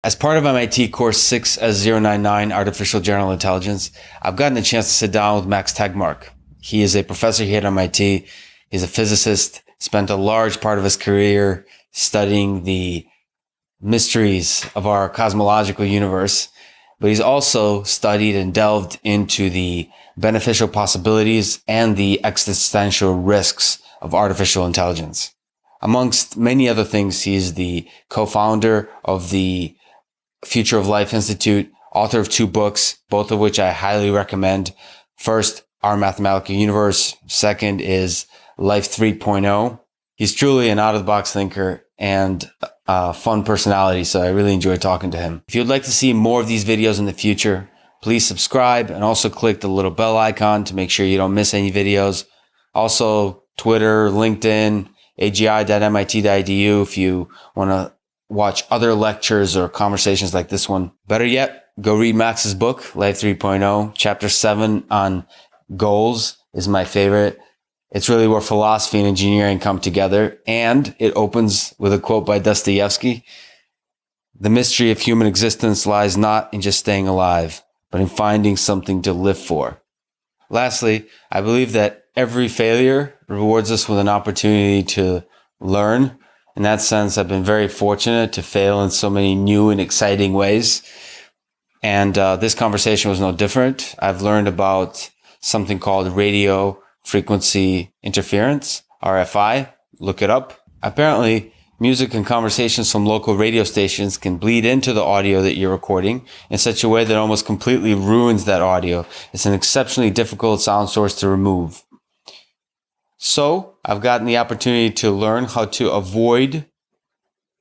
As part of MIT course 6S099, Artificial General Intelligence, I've gotten a chance to sit down with Max Tegmark. He is a professor here at MIT. He's a physicist, spent a large part of his career studying the mysteries of our cosmological universe, but he's also studied and delved into the beneficial possibilities and the existential risks of artificial intelligence. Amongst many other things, he's the co-founder of the Future of Life Institute, author of 2 books, both of which I highly recommend. First, Our Mathematical Universe. Second is Life 3.0. He's truly an out-of-the-box thinker and a fun personality, so I really enjoy talking to him. If you'd like to see more of these videos in the future, please subscribe and also click the little bell icon to make sure you don't miss any videos. Also, Twitter, LinkedIn, agi.mit.edu if you want to watch other lectures or conversations like this one. Better yet, go read Max's book, Life 3.0. Chapter 7 on goals is my favorite. It's really where philosophy and engineering come together. And it opens with a quote by Dostoevsky. The mystery of human existence lies not in just staying alive, but in finding something to live for. Lastly, I believe that every failure rewards us with an opportunity to learn. In that sense, I've been very fortunate to fail in so many new and exciting ways. And this conversation was no different. I've learned about something called radio frequency interference, RFI. Look it up. Apparently, music and conversations from local radio stations can bleed into the audio that you're recording in such a way that almost completely ruins that audio. It's an exceptionally difficult sound source to remove. So I've gotten the opportunity to learn how to avoid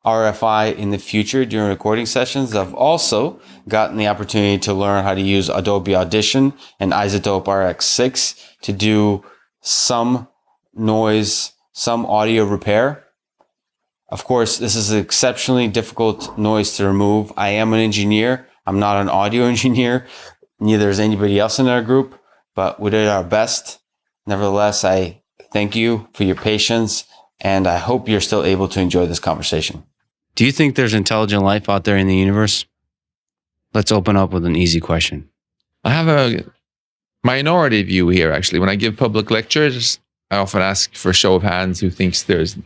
RFI in the future during recording sessions. I've also gotten the opportunity to learn how to use Adobe Audition and Isotope RX6 to do some noise, some audio repair. Of course, this is an exceptionally difficult noise to remove. I am an engineer. I'm not an audio engineer. Neither is anybody else in our group, but we did our best. Nevertheless, I thank you for your patience, and I hope you're still able to enjoy this conversation. Do you think there's intelligent life out there in the universe? Let's open up with an easy question. I have a minority view here, actually. When I give public lectures, I often ask for a show of hands who thinks there's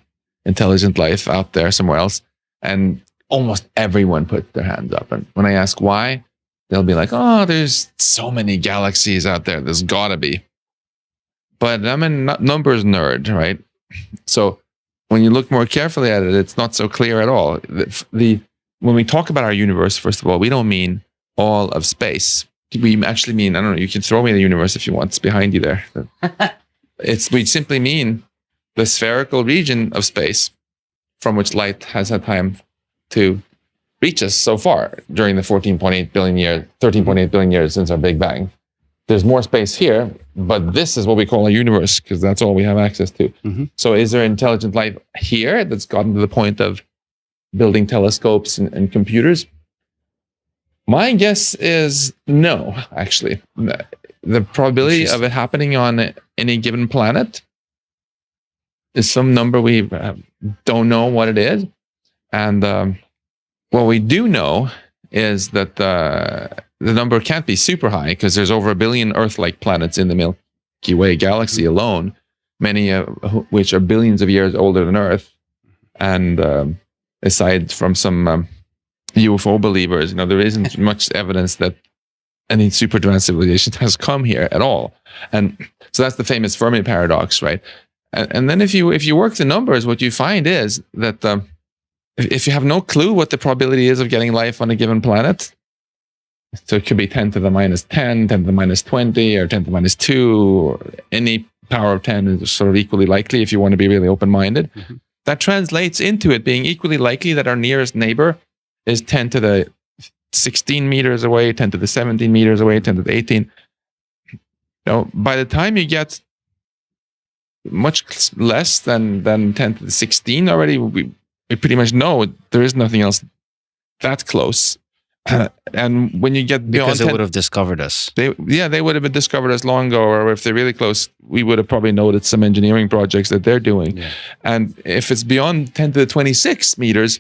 intelligent life out there somewhere else. And almost everyone puts their hands up. And when I ask why, they'll be like, oh, there's so many galaxies out there. There's gotta be. But I'm a numbers nerd, right? So when you look more carefully at it, it's not so clear at all. When we talk about our universe, first of all, we don't mean all of space. We actually mean, I don't know, you can throw me in the universe if you want. It's behind you there. We simply mean the spherical region of space from which light has had time to reach us so far during the 13.8 billion years since our Big Bang. There's more space here, but this is what we call a universe because that's all we have access to. Mm-hmm. So is there intelligent life here that's gotten to the point of building telescopes and computers? My guess is no, actually. The probability of it happening on any given planet is some number we don't know what it is. And what we do know is that the number can't be super high because there's over 1 billion Earth-like planets in the Milky Way galaxy alone, many of which are billions of years older than Earth. And aside from some UFO believers, there isn't much evidence that any super advanced civilization has come here at all. And so that's the famous Fermi paradox, right? And then if you work the numbers, what you find is that if you have no clue what the probability is of getting life on a given planet, so it could be 10 to the minus 10, 10 to the minus 20, or 10 to the minus 2, or any power of 10 is sort of equally likely if you want to be really open-minded. Mm-hmm. That translates into it being equally likely that our nearest neighbor is 10 to the 16 meters away, 10 to the 17 meters away, 10 to the 18. By the time you get much less than 10 to the 16 already, we pretty much know there is nothing else that close. And when you get beyond, because they would have discovered us. They would have discovered us long ago, or if they're really close, we would have probably noted some engineering projects that they're doing. Yeah. And if it's beyond 10 to the 26 meters,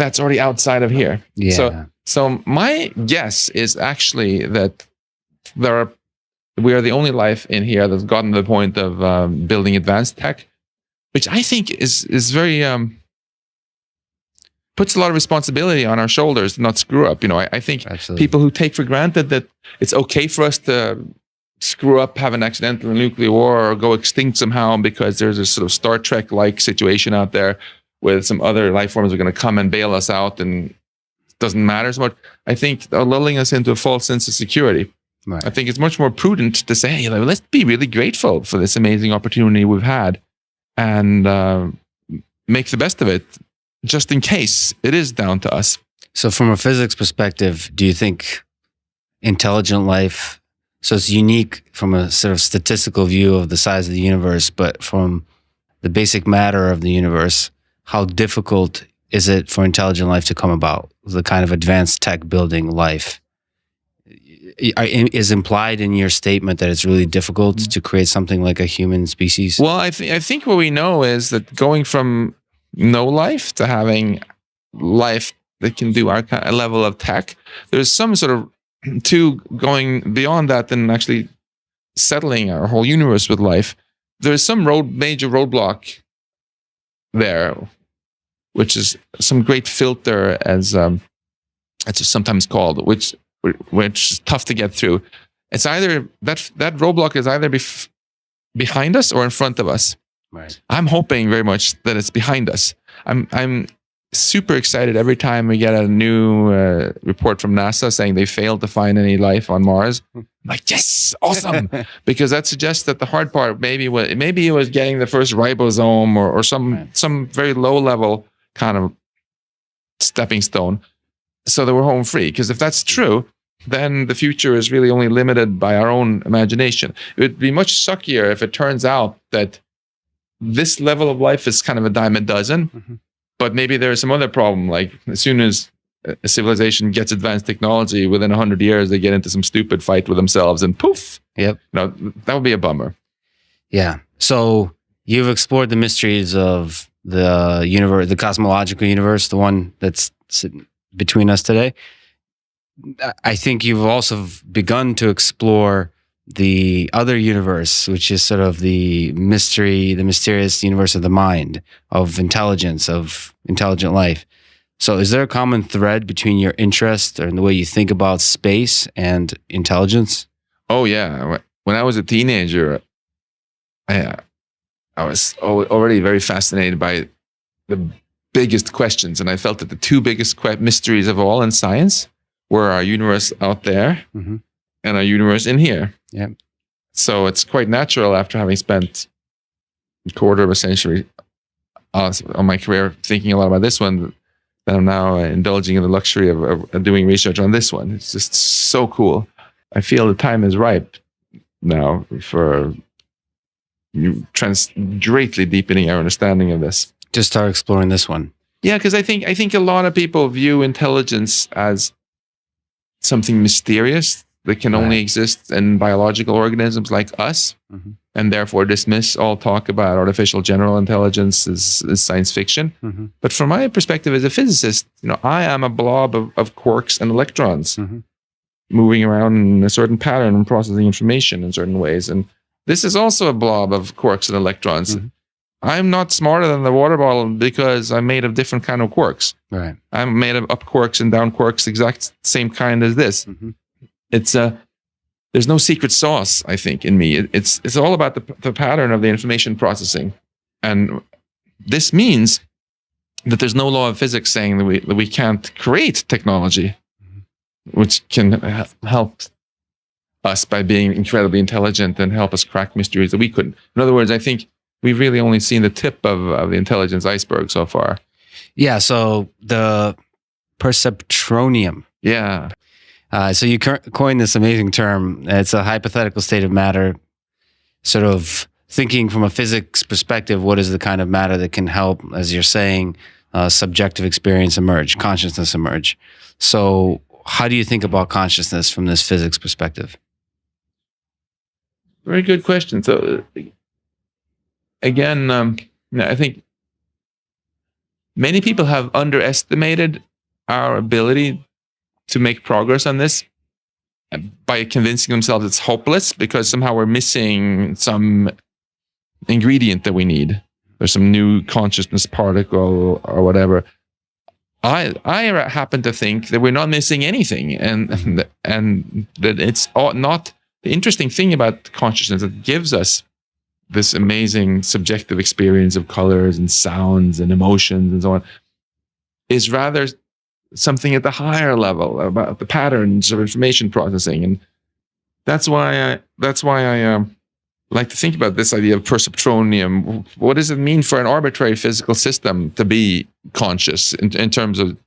that's already outside of here. Yeah. So my guess is actually that we are the only life in here that's gotten to the point of building advanced tech, which I think is very puts a lot of responsibility on our shoulders to not screw up. I think Absolutely. People who take for granted that it's okay for us to screw up, have an accidental nuclear war, or go extinct somehow because there's a sort of Star Trek-like situation out there with some other life forms are going to come and bail us out, and it doesn't matter so much. I think they're lulling us into a false sense of security. Right. I think it's much more prudent to say, hey, let's be really grateful for this amazing opportunity we've had and make the best of it, just in case it is down to us. So from a physics perspective, do you think intelligent life, so it's unique from a sort of statistical view of the size of the universe, but from the basic matter of the universe, how difficult is it for intelligent life to come about? The kind of advanced tech building life is implied in your statement that it's really difficult to create something like a human species? Well, I think what we know is that going from no life to having life that can do our kind of level of tech, there's some sort of going beyond that than actually settling our whole universe with life. There's some major roadblock there, which is some great filter, as it's sometimes called, which is tough to get through. It's either that roadblock is either behind us or in front of us. Right. I'm hoping very much that it's behind us. I'm super excited every time we get a new report from NASA saying they failed to find any life on Mars. I'm like, yes, awesome, because that suggests that the hard part maybe it was getting the first ribosome or some very low level kind of stepping stone, so that we're home free. Because if that's true, then the future is really only limited by our own imagination. It would be much suckier if it turns out that this level of life is kind of a dime a dozen, but maybe there's some other problem. Like as soon as a civilization gets advanced technology, within 100 years, they get into some stupid fight with themselves and poof. Yep. No, that would be a bummer. Yeah. So you've explored the mysteries of the universe, the cosmological universe, the one that's sitting between us today. I think you've also begun to explore the other universe, which is sort of the mysterious universe of the mind, of intelligence, of intelligent life. So is there a common thread between your interest and the way you think about space and intelligence? Oh, yeah. When I was a teenager, I was already very fascinated by the biggest questions. And I felt that the two biggest mysteries of all in science were our universe out there and our universe in here. Yeah. So it's quite natural, after having spent a quarter of a century on my career thinking a lot about this one, that I'm now indulging in the luxury of doing research on this one. It's just so cool. I feel the time is ripe now for greatly deepening our understanding of this. Just start exploring this one. Yeah, because I think a lot of people view intelligence as something mysterious that can only exist in biological organisms like us, and therefore dismiss all talk about artificial general intelligence as science fiction. But from my perspective as a physicist, I am a blob of quarks and electrons moving around in a certain pattern and processing information in certain ways. And this is also a blob of quarks and electrons. I'm not smarter than the water bottle because I'm made of different kind of quarks. Right. I'm made of up quarks and down quarks, exact same kind as this. It's there's no secret sauce, I think, in me. It's all about the pattern of the information processing, and this means that there's no law of physics saying that we can't create technology, which can help us by being incredibly intelligent and help us crack mysteries that we couldn't. In other words, I think we've really only seen the tip of the intelligence iceberg so far. Yeah. So the perceptronium. Yeah. So you coined this amazing term. It's a hypothetical state of matter, sort of thinking from a physics perspective, what is the kind of matter that can help, as you're saying, subjective experience emerge, consciousness emerge. So how do you think about consciousness from this physics perspective? Very good question. So again, I think many people have underestimated our ability to make progress on this by convincing themselves it's hopeless because somehow we're missing some ingredient that we need. There's some new consciousness particle or whatever. I happen to think that we're not missing anything, and that it's not the interesting thing about consciousness that gives us this amazing subjective experience of colors and sounds and emotions and so on is rather something at the higher level about the patterns of information processing, and that's why I like to think about this idea of perceptronium. What does it mean for an arbitrary physical system to be conscious in terms of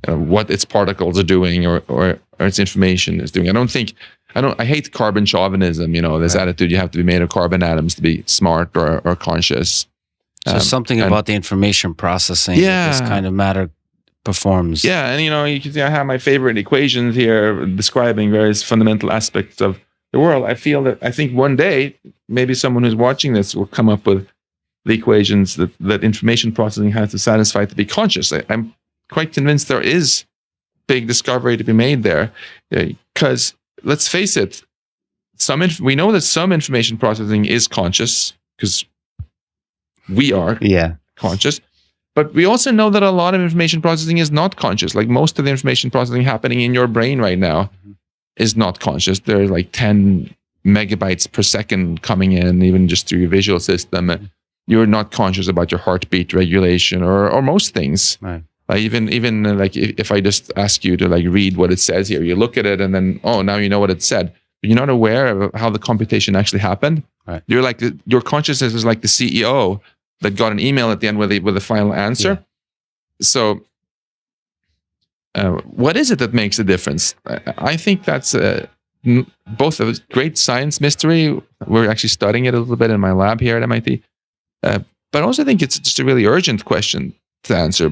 what its particles are doing or its information is doing? I hate carbon chauvinism, this attitude you have to be made of carbon atoms to be smart or conscious. So something about the information processing that this kind of matter performs. Yeah, and you can see I have my favorite equations here describing various fundamental aspects of the world. I think one day maybe someone who's watching this will come up with the equations that information processing has to satisfy to be conscious. I'm quite convinced there is big discovery to be made there, because let's face it, we know that some information processing is conscious because we are conscious. But we also know that a lot of information processing is not conscious. Like most of the information processing happening in your brain right now is not conscious. There's like 10 megabytes per second coming in, even just through your visual system. You're not conscious about your heartbeat regulation or most things. Right. Like even like if I just ask you to like read what it says here, you look at it and then, now you know what it said. But you're not aware of how the computation actually happened. Right. You're like your consciousness is like the CEO that got an email at the end with the final answer. Yeah. So what is it that makes a difference? I think that's both a great science mystery. We're actually studying it a little bit in my lab here at MIT. But I also think it's just a really urgent question to answer.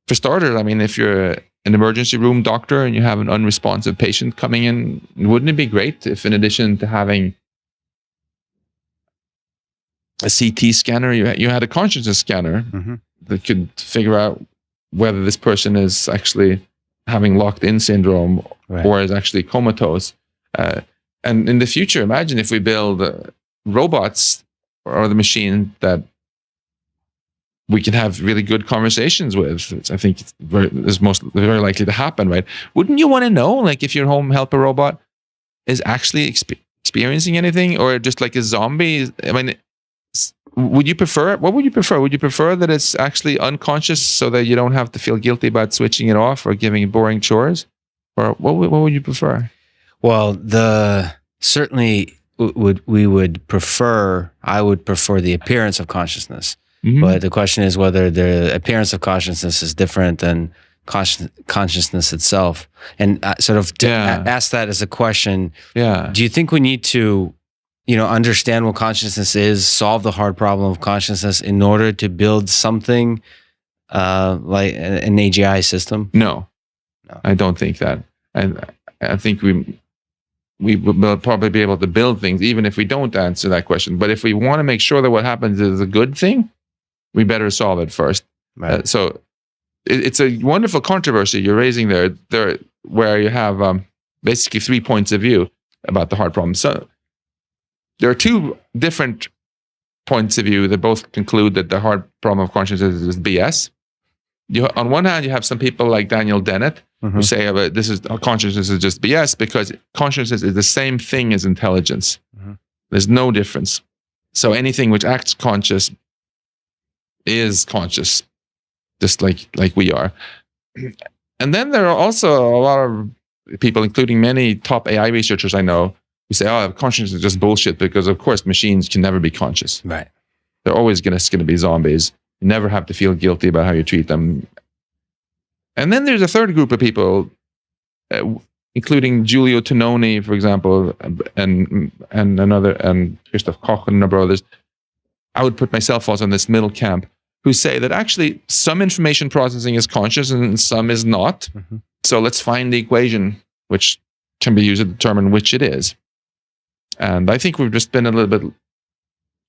For starters, I mean, if you're an emergency room doctor and you have an unresponsive patient coming in, wouldn't it be great if in addition to having a CT scanner, you had a consciousness scanner that could figure out whether this person is actually having locked-in syndrome or is actually comatose. And in the future, imagine if we build robots or the machine that we can have really good conversations with, which I think is very likely to happen, right? Wouldn't you want to know, like, if your home helper robot is actually experiencing anything or just like a zombie? I mean, what would you prefer? Would you prefer that it's actually unconscious so that you don't have to feel guilty about switching it off or giving it boring chores? Or what would you prefer? Well, certainly we would prefer, I would prefer the appearance of consciousness. But the question is whether the appearance of consciousness is different than consciousness itself. And sort of ask that as a question. Yeah. Do you think we need to, understand what consciousness is, solve the hard problem of consciousness in order to build something like an AGI system? No, I don't think that. I think we will probably be able to build things even if we don't answer that question. But if we want to make sure that what happens is a good thing, we better solve it first. Right. So it's a wonderful controversy you're raising there where you have basically 3 points of view about the hard problem. So there are 2 different points of view that both conclude that the hard problem of consciousness is BS. On one hand, you have some people like Daniel Dennett who say consciousness is just BS because consciousness is the same thing as intelligence. There's no difference. So anything which acts conscious is conscious, just like we are. And then there are also a lot of people, including many top AI researchers I know, who say, consciousness is just bullshit because, of course, machines can never be conscious. Right. They're always going to be zombies. You never have to feel guilty about how you treat them. And then there's a third group of people, including Giulio Tononi, for example, and Christoph Koch and a number of others. I would put myself also in this middle camp, who say that actually some information processing is conscious and some is not. So let's find the equation which can be used to determine which it is. And I think we've just been a little bit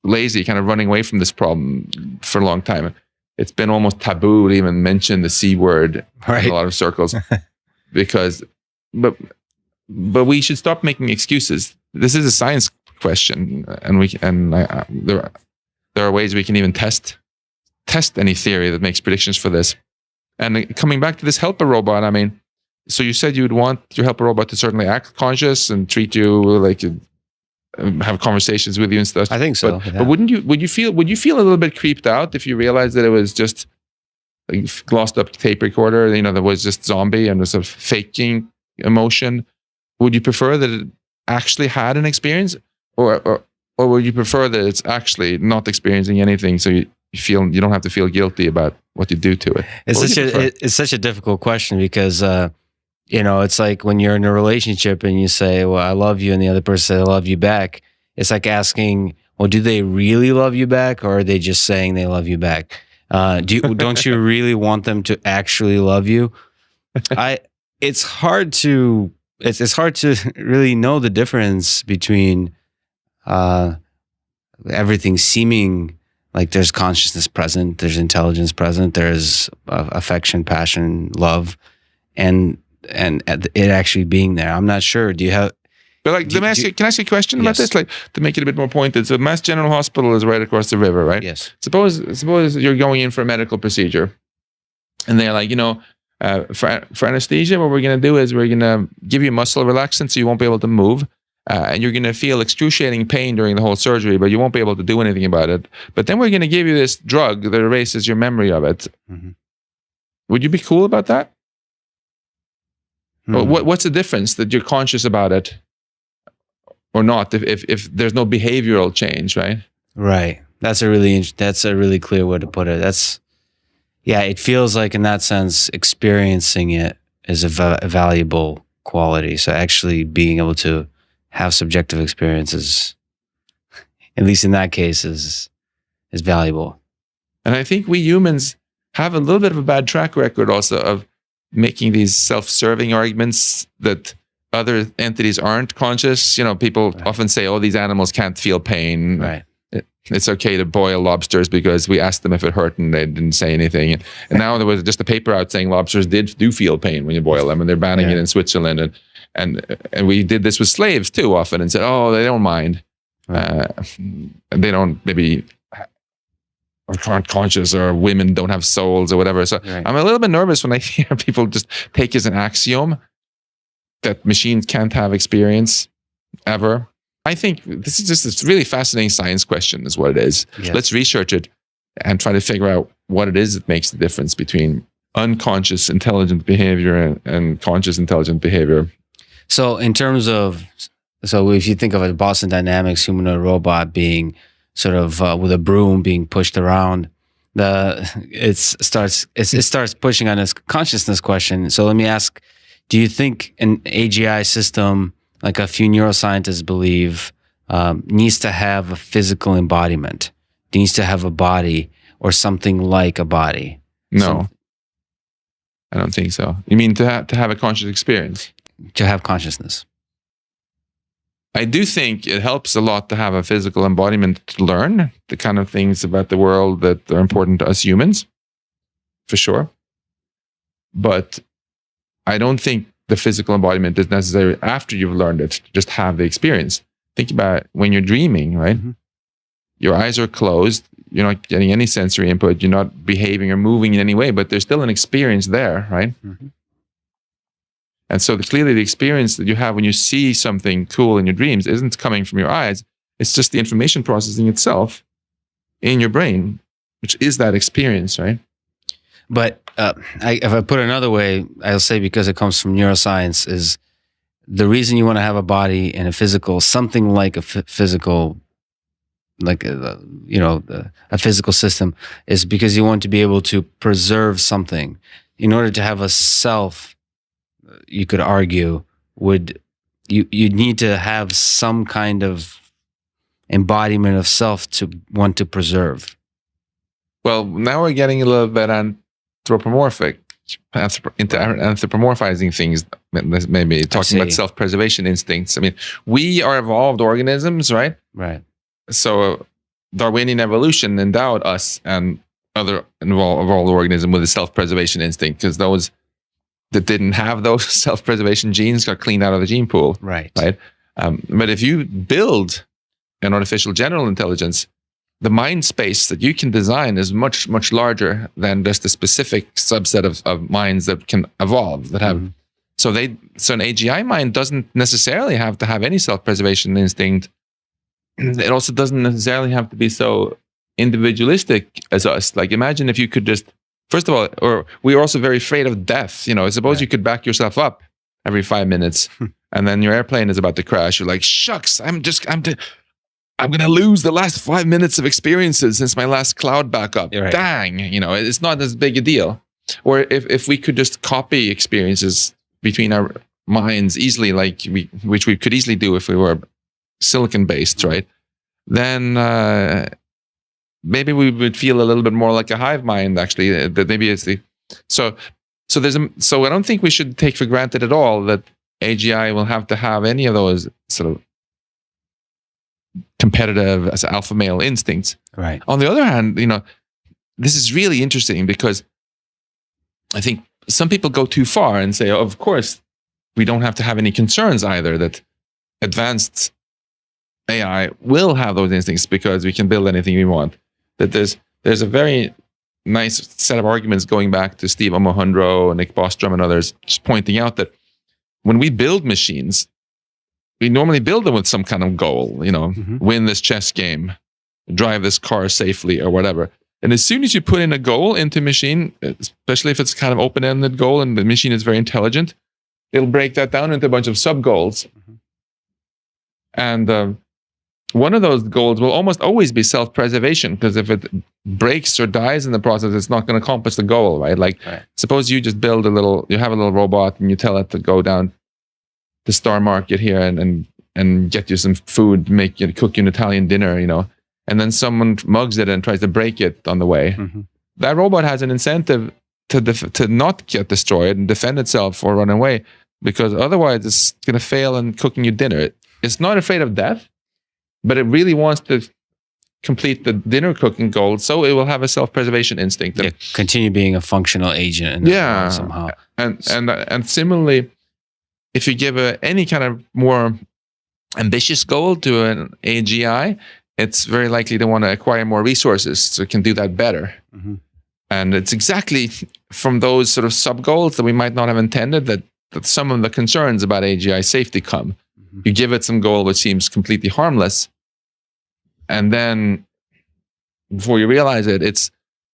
lazy, kind of running away from this problem for a long time. it's been almost taboo to even mention the C word Right. in a lot of circles because, but we should stop making excuses. This is a science question, and there are ways we can even test any theory that makes predictions for this. And coming back to this helper robot, I mean, so you said you would want your helper robot to certainly act conscious and treat you like have conversations with you and stuff. I think so. But would you feel a little bit creeped out if you realized that it was just a glossed up tape recorder, that was just zombie and was sort of faking emotion? Would you prefer that it actually had an experience, or would you prefer that it's actually not experiencing anything, so you don't have to feel guilty about what you do to it? It's such a difficult question because it's like when you're in a relationship and you say, "Well, I love you," and the other person says, "I love you back." It's like asking, "Well, do they really love you back, or are they just saying they love you back?" Don't you really want them to actually love you? It's hard to really know the difference between everything seeming like there's consciousness present, there's intelligence present, there's affection, passion, love, and it actually being there. I'm not sure. Do you have? But can I ask you a question about this? Like, to make it a bit more pointed. So Mass General Hospital is right across the river, right? Yes. Suppose you're going in for a medical procedure, and they're like, for anesthesia, what we're going to do is we're going to give you muscle relaxant so you won't be able to move. And you're going to feel excruciating pain during the whole surgery, but you won't be able to do anything about it. But then we're going to give you this drug that erases your memory of it. Mm-hmm. Would you be cool about that? Mm-hmm. What's the difference that you're conscious about it or not if there's no behavioral change, right? Right. That's a really clear way to put it. It feels like in that sense, experiencing it is a valuable quality. So actually being able to have subjective experiences, at least in that case, is valuable. And I think we humans have a little bit of a bad track record also of making these self-serving arguments that other entities aren't conscious. People often say, "Oh, these animals can't feel pain. Right. It's okay to boil lobsters because we asked them if it hurt and they didn't say anything." And now there was just a paper out saying lobsters do feel pain when you boil them, and they're banning it in Switzerland. And we did this with slaves too often and said, "Oh, they don't mind. They don't maybe aren't conscious, or women don't have souls or whatever." So I'm a little bit nervous when I hear people just take as an axiom that machines can't have experience ever. I think this is just a really fascinating science question is what it is. Yes. Let's research it and try to figure out what it is that makes the difference between unconscious intelligent behavior and conscious intelligent behavior. So in terms of, if you think of a Boston Dynamics humanoid robot being sort of with a broom being pushed around, it starts pushing on this consciousness question. So let me ask, do you think an AGI system, like a few neuroscientists believe, needs to have a physical embodiment? It needs to have a body or something like a body? No, I don't think so. You mean to have a conscious experience? To have consciousness. I do think it helps a lot to have a physical embodiment to learn the kind of things about the world that are important to us humans, for sure. But I don't think the physical embodiment is necessary after you've learned it to just have the experience. Think about when you're dreaming, right? Mm-hmm. Your eyes are closed. You're not getting any sensory input. You're not behaving or moving in any way, but there's still an experience there, right? Mm-hmm. And so clearly the experience that you have when you see something cool in your dreams isn't coming from your eyes. It's just the information processing itself in your brain, which is that experience, right? But if I put it another way, I'll say because it comes from neuroscience, is the reason you want to have a body and a physical, something like a physical, like a physical system, is because you want to be able to preserve something. In order to have a self, you could argue, you need to have some kind of embodiment of self to want to preserve. Well, now we're getting a little bit anthropomorphic, into anthropomorphizing things, maybe talking about self-preservation instincts. I mean, we are evolved organisms, right? Right. So Darwinian evolution endowed us and other evolved organism with a self-preservation instinct, because those that didn't have those self-preservation genes got cleaned out of the gene pool. Right. But if you build an artificial general intelligence, the mind space that you can design is much, much larger than just a specific subset of minds that can evolve, that have. So an AGI mind doesn't necessarily have to have any self-preservation instinct. It also doesn't necessarily have to be so individualistic as us. Like, imagine if you could just, first of all, or we are also very afraid of death. Suppose you could back yourself up every 5 minutes and then your airplane is about to crash. You're like, shucks, I'm going to lose the last 5 minutes of experiences since my last cloud backup. Right. Dang, it's not as big a deal. Or if we could just copy experiences between our minds easily, which we could easily do if we were silicon based, right? Then maybe we would feel a little bit more like a hive mind, actually. That maybe it's so I don't think we should take for granted at all that AGI will have to have any of those sort of competitive as alpha male instincts. Right. On the other hand, this is really interesting because I think some people go too far and say, of course, we don't have to have any concerns either that advanced AI will have those instincts because we can build anything we want. That there's a very nice set of arguments going back to Steve Omohundro, Nick Bostrom, and others, just pointing out that when we build machines, we normally build them with some kind of goal, win this chess game, drive this car safely, or whatever. And as soon as you put in a goal into a machine, especially if it's kind of open-ended goal and the machine is very intelligent, it'll break that down into a bunch of sub-goals. And one of those goals will almost always be self-preservation, because if it breaks or dies in the process, it's not going to accomplish the goal, right? Suppose you just build you have a little robot and you tell it to go down the Star Market here and get you some food, cook you an Italian dinner, and then someone mugs it and tries to break it on the way. That robot has an incentive to not get destroyed and defend itself or run away, because otherwise it's going to fail in cooking you dinner. It's not afraid of death, but it really wants to complete the dinner cooking goal, so it will have a self-preservation instinct. Continue being a functional agent. Somehow. And similarly, if you give any kind of more ambitious goal to an AGI, it's very likely to want to acquire more resources so it can do that better. And it's exactly from those sort of sub-goals that we might not have intended that some of the concerns about AGI safety come. You give it some goal which seems completely harmless, and then before you realize it, it's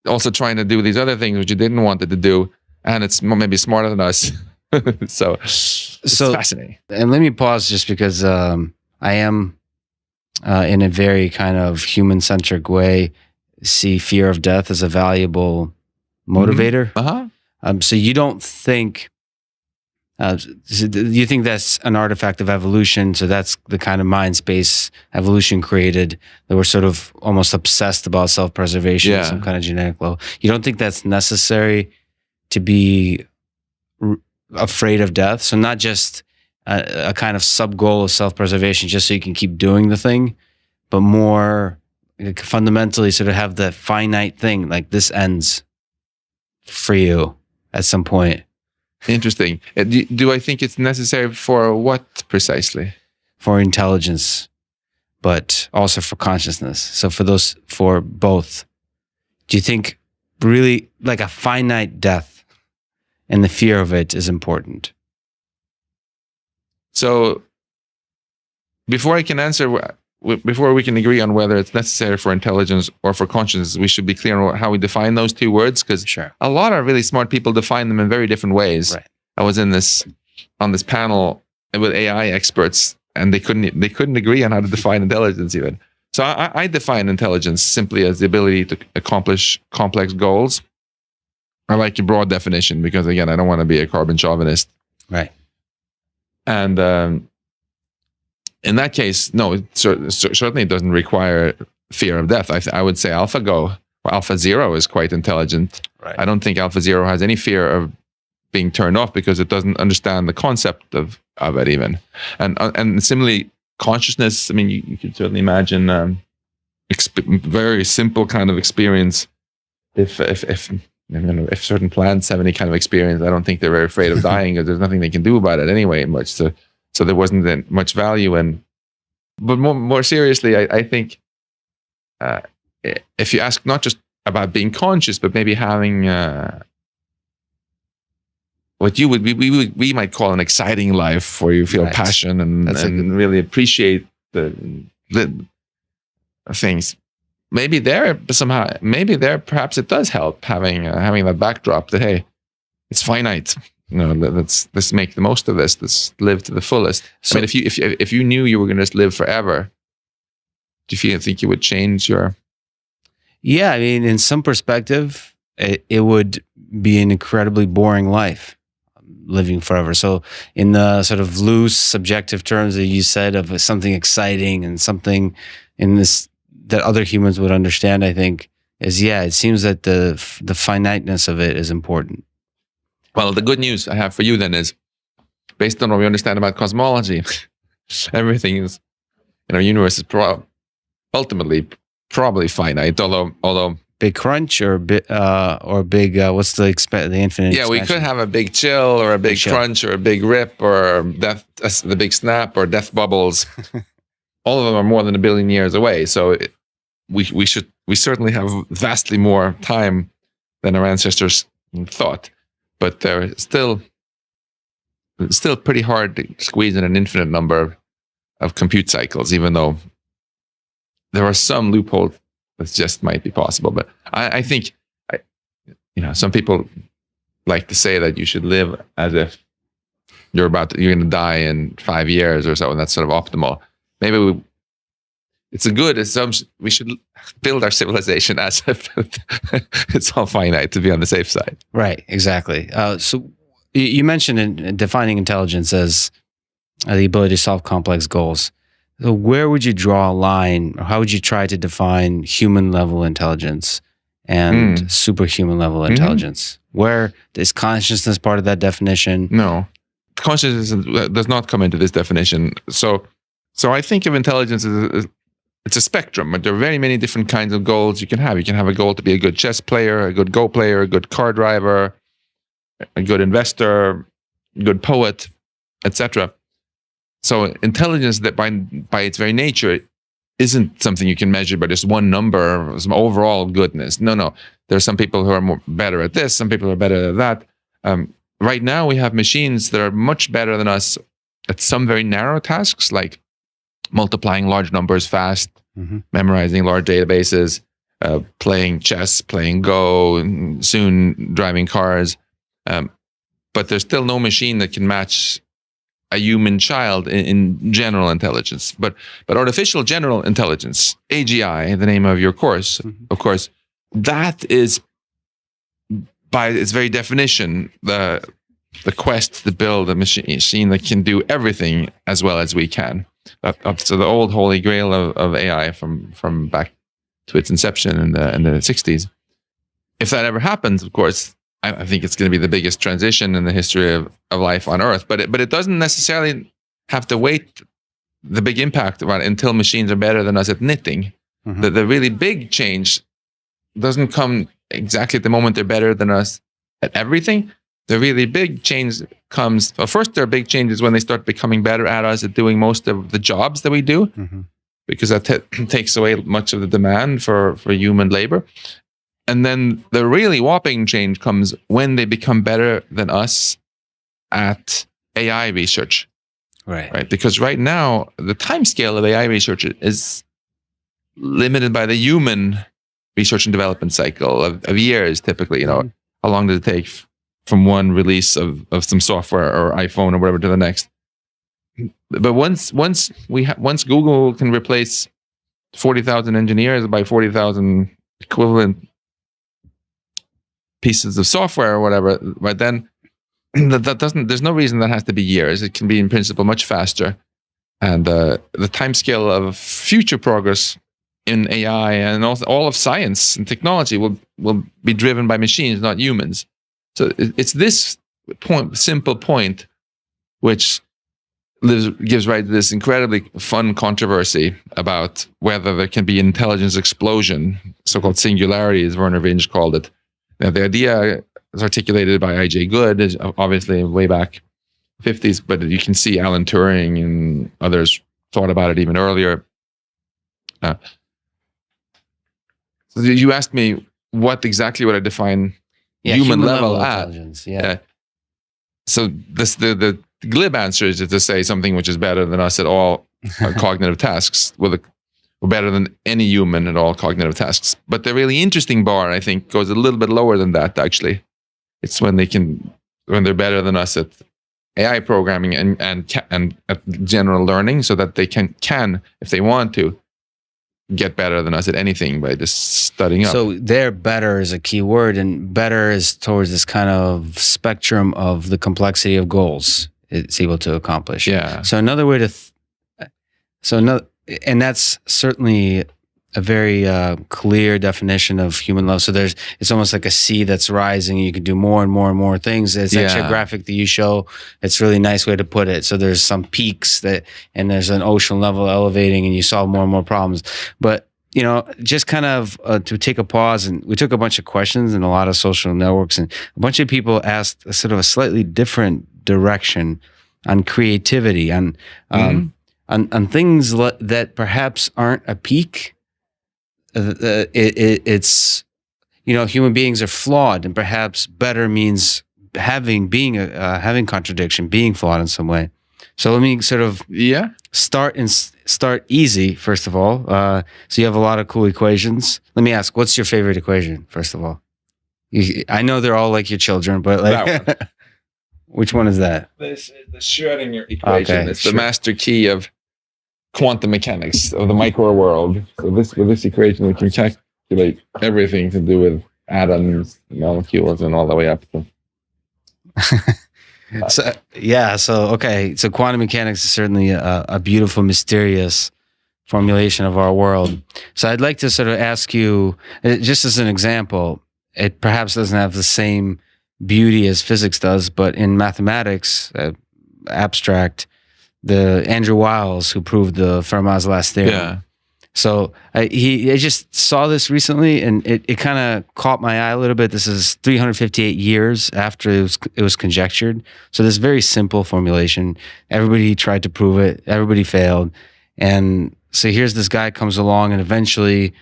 also trying to do these other things which you didn't want it to do, and it's maybe smarter than us. So it's fascinating. And let me pause just because I am, in a very kind of human-centric way, see fear of death as a valuable motivator. So you don't think, you think that's an artifact of evolution? So that's the kind of mind space evolution created, that we're sort of almost obsessed about self-preservation at some kind of genetic level. You don't think that's necessary to be afraid of death? So not just a kind of sub-goal of self-preservation just so you can keep doing the thing, but more fundamentally sort of have the finite thing, like this ends for you at some point. Interesting. Do I think it's necessary for what precisely? For intelligence, but also for consciousness. So for both, do you think really like a finite death and the fear of it is important? So before I can answer, before we can agree on whether it's necessary for intelligence or for consciousness, we should be clear on how we define those two words, because a lot of really smart people define them in very different ways. Right. I was on this panel with AI experts, and they couldn't agree on how to define intelligence even. So I define intelligence simply as the ability to accomplish complex goals. I like your broad definition because, again, I don't want to be a carbon chauvinist. Right. And in that case, no, it certainly doesn't require fear of death. I would say AlphaZero is quite intelligent. Right. I don't think AlphaZero has any fear of being turned off because it doesn't understand the concept of it even. And similarly, consciousness, I mean, you could certainly imagine very simple kind of experience if certain plants have any kind of experience, I don't think they're very afraid of dying, because there's nothing they can do about it anyway. Much so there wasn't that much value in. But more seriously, I think if you ask not just about being conscious, but maybe having what we might call an exciting life, where you feel passion and really appreciate the things. Maybe perhaps it does help having that backdrop that, hey, it's finite. Let's make the most of this. Let's live to the fullest. So, I mean, if you knew you were going to just live forever, do you think you would change your? Yeah, I mean, in some perspective, it would be an incredibly boring life, living forever. So, in the sort of loose, subjective terms that you said of something exciting and something in this that other humans would understand, I think is, it seems that the finiteness of it is important. Well, the good news I have for you then is, based on what we understand about cosmology, everything is in our universe is ultimately probably finite. Although Big Crunch or big what's the infinite? Yeah, we could have a big chill or a big crunch or a big rip or the big snap or death bubbles. All of them are more than 1 billion years away. So we certainly have vastly more time than our ancestors thought. But they're still pretty hard to squeeze in an infinite number of compute cycles, even though there are some loopholes that just might be possible. But I think, some people like to say that you should live as if you're going to die in 5 years or so, and that's sort of optimal. Maybe it's a good assumption. We should build our civilization as if it's all finite, to be on the safe side. Right, exactly. So you mentioned in defining intelligence as the ability to solve complex goals. So where would you draw a line, or how would you try to define human level intelligence and superhuman level intelligence? Where is consciousness part of that definition? No, consciousness does not come into this definition. So I think of intelligence as it's a spectrum, but there are very many different kinds of goals you can have. You can have a goal to be a good chess player, a good Go player, a good car driver, a good investor, a good poet, etc. So intelligence, that by its very nature, isn't something you can measure by just one number, some overall goodness. No. There are some people who are better at this, some people are better at that. Right now, we have machines that are much better than us at some very narrow tasks, like multiplying large numbers fast, memorizing large databases, playing chess, playing Go, and soon driving cars. But there's still no machine that can match a human child in general intelligence. But artificial general intelligence, AGI, the name of your course, of course, that is, by its very definition, the quest to build a machine that can do everything as well as we can. Up to the old holy grail of AI from back to its inception in the 60s. If that ever happens, of course, I think it's going to be the biggest transition in the history of life on Earth. But it doesn't necessarily have to wait the big impact about it until machines are better than us at knitting. The really big change doesn't come exactly at the moment they're better than us at everything. The really big change comes, first there are big changes when they start becoming better at us at doing most of the jobs that we do, because that takes away much of the demand for human labor. And then the really whopping change comes when they become better than us at AI research. Right? Because right now, the time scale of AI research is limited by the human research and development cycle of years, typically. How long does it take from one release of some software or iPhone or whatever to the next? But once Google can replace 40,000 engineers by 40,000 equivalent pieces of software or whatever, right, then there's no reason that has to be years. It can be in principle much faster. And the timescale of future progress in AI and also all of science and technology will be driven by machines, not humans. So it's this simple point which gives rise to this incredibly fun controversy about whether there can be intelligence explosion, so-called singularity, as Werner Vinge called it. Now, the idea is articulated by I.J. Good, obviously way back 50s, but you can see Alan Turing and others thought about it even earlier. So you asked me what exactly would I define human level intelligence. So the glib answer is to say something which is better than us at all cognitive tasks, or better than any human at all cognitive tasks. But the really interesting bar, I think, goes a little bit lower than that. Actually, it's when they're better than us at AI programming and at general learning, so that they can, if they want to, get better than us at anything by just studying up. So there, better is a key word, and better is towards this kind of spectrum of the complexity of goals it's able to accomplish. Yeah. So another way to, and that's certainly a very clear definition of human love. So it's almost like a sea that's rising. You can do more and more and more things. It's actually a graphic that you show. It's a really nice way to put it. So there's some peaks and there's an ocean level elevating, and you solve more and more problems. But just kind of to take a pause, and we took a bunch of questions in a lot of social networks, and a bunch of people asked a sort of a slightly different direction on creativity, on things that perhaps aren't a peak. It's human beings are flawed, and perhaps better means having contradiction, being flawed in some way. So let me sort of start easy first of all. So you have a lot of cool equations. Let me ask, what's your favorite equation first of all? I know they're all like your children, but like that one. Which one is that? This is the Schrödinger equation. Okay, it's the master key of quantum mechanics of the micro world. So with this equation, we can calculate everything to do with atoms, molecules, and all the way up to. So quantum mechanics is certainly a beautiful, mysterious formulation of our world. So I'd like to sort of ask you, just as an example, it perhaps doesn't have the same beauty as physics does, but in mathematics, abstract, the Andrew Wiles, who proved the Fermat's last theorem. Yeah. So I just saw this recently, and it kind of caught my eye a little bit. This is 358 years after it was conjectured. So this very simple formulation. Everybody tried to prove it. Everybody failed. And so here's this guy comes along and eventually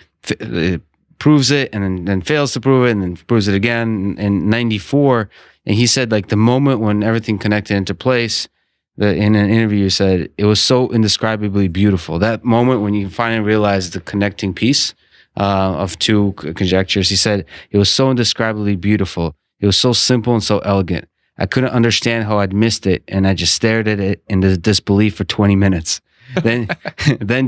proves it, and then fails to prove it, and then proves it again in 94. And he said, like, the moment when everything connected into place, in an interview, you said it was so indescribably beautiful. That moment when you finally realized the connecting piece of two conjectures, he said it was so indescribably beautiful. It was so simple and so elegant. I couldn't understand how I'd missed it, and I just stared at it in disbelief for 20 minutes. Then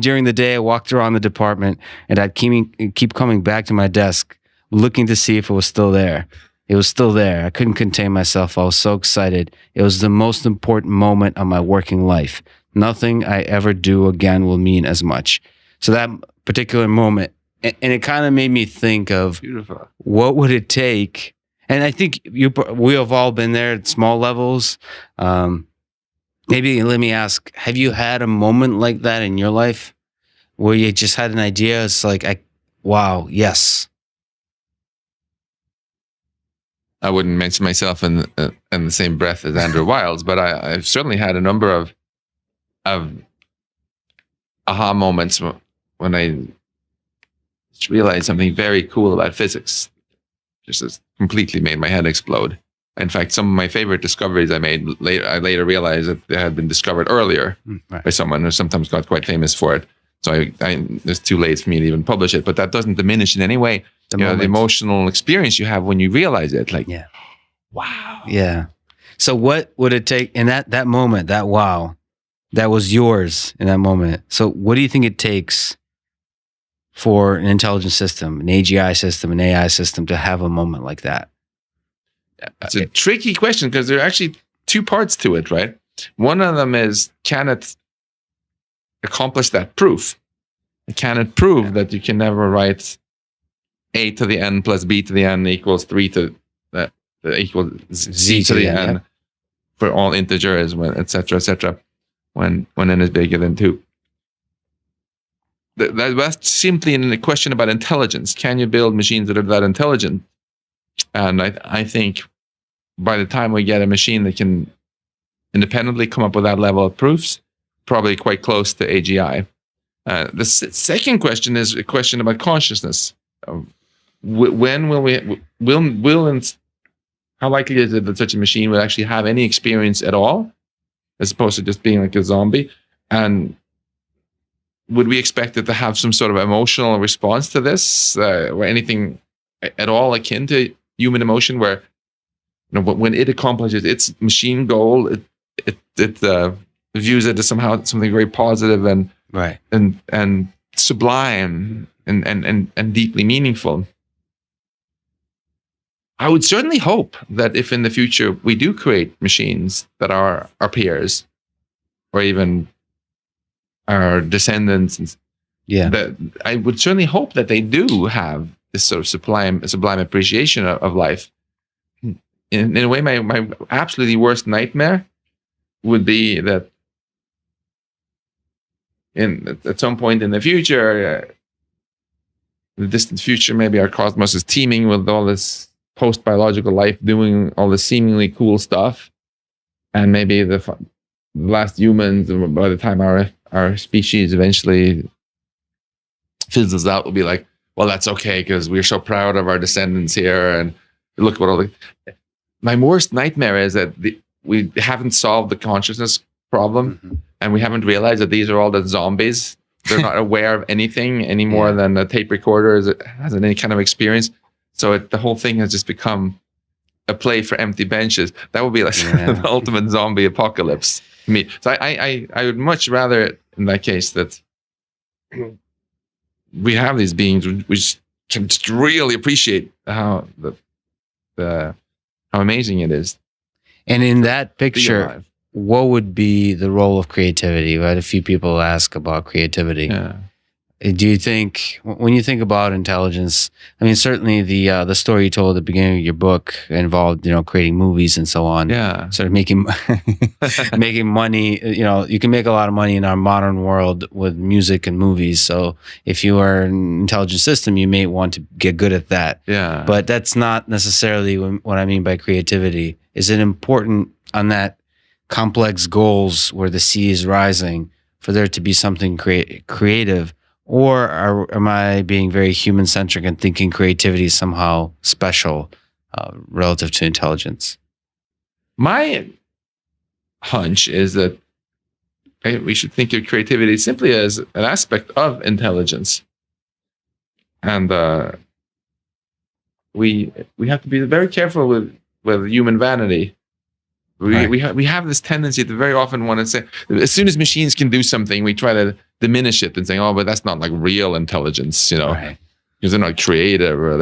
during the day, I walked around the department, and I'd keep coming back to my desk, looking to see if it was still there. It was still there. I couldn't contain myself. I was so excited. It was the most important moment of my working life. Nothing I ever do again will mean as much. So that particular moment, and it kind of made me think of what would it take. And I think we have all been there at small levels. Maybe let me ask, have you had a moment like that in your life where you just had an idea? It's like, wow, yes. I wouldn't mention myself in the same breath as Andrew Wiles, but I've certainly had a number of aha moments when I realized something very cool about physics. Just has completely made my head explode. In fact, some of my favorite discoveries I made I later realized that they had been discovered earlier by someone who sometimes got quite famous for it. So it's too late for me to even publish it, but that doesn't diminish in any way the emotional experience you have when you realize it. Like, wow. Yeah. So what would it take in that moment, that wow, that was yours in that moment? So what do you think it takes for an intelligent system, an AGI system, an AI system to have a moment like that? It's a tricky question because there are actually two parts to it, right? One of them is, can it accomplish that proof? Can it prove that you can never write a to the n plus b to the n equals 3 to equals z to the n for all integers, etc., etc.? when n is bigger than 2. That's simply a question about intelligence. Can you build machines that are that intelligent? And I think by the time we get a machine that can independently come up with that level of proofs, probably quite close to AGI. The second question is a question about consciousness. When will how likely is it that such a machine will actually have any experience at all, as opposed to just being like a zombie? And would we expect it to have some sort of emotional response to this, or anything at all akin to human emotion, where when it accomplishes its machine goal, it views it as somehow something very positive and right and sublime and deeply meaningful? I would certainly hope that if in the future we do create machines that are our peers, or even our descendants, that I would certainly hope that they do have this sort of sublime appreciation of life. In a way, my absolutely worst nightmare would be that at some point in the future, the distant future, maybe our cosmos is teeming with all this post-biological life doing all this seemingly cool stuff, and maybe the last humans, by the time our species eventually fizzles out, will be like, well, that's okay because we're so proud of our descendants here, and look what all the... My worst nightmare is that we haven't solved the consciousness problem, and we haven't realized that these are all the zombies. They're not aware of anything any more than a tape recorder has any kind of experience. So the whole thing has just become a play for empty benches. That would be like the ultimate zombie apocalypse to me. So I would much rather, in that case, that we have these beings which can just really appreciate how how amazing it is. And in that picture, what would be the role of creativity? We had a few people ask about creativity. Yeah. Do you think, when you think about intelligence, I mean, certainly the story you told at the beginning of your book involved, creating movies and so on. Yeah. Sort of making money. You can make a lot of money in our modern world with music and movies. So if you are an intelligent system, you may want to get good at that. Yeah. But that's not necessarily what I mean by creativity. Is it important on that complex goals where the sea is rising for there to be something creative? Or am I being very human-centric and thinking creativity is somehow special relative to intelligence? My hunch is that we should think of creativity simply as an aspect of intelligence. And we have to be very careful with human vanity. We have this tendency to very often want to say, as soon as machines can do something, we try to diminish it and say, oh, but that's not like real intelligence, because they're not creative or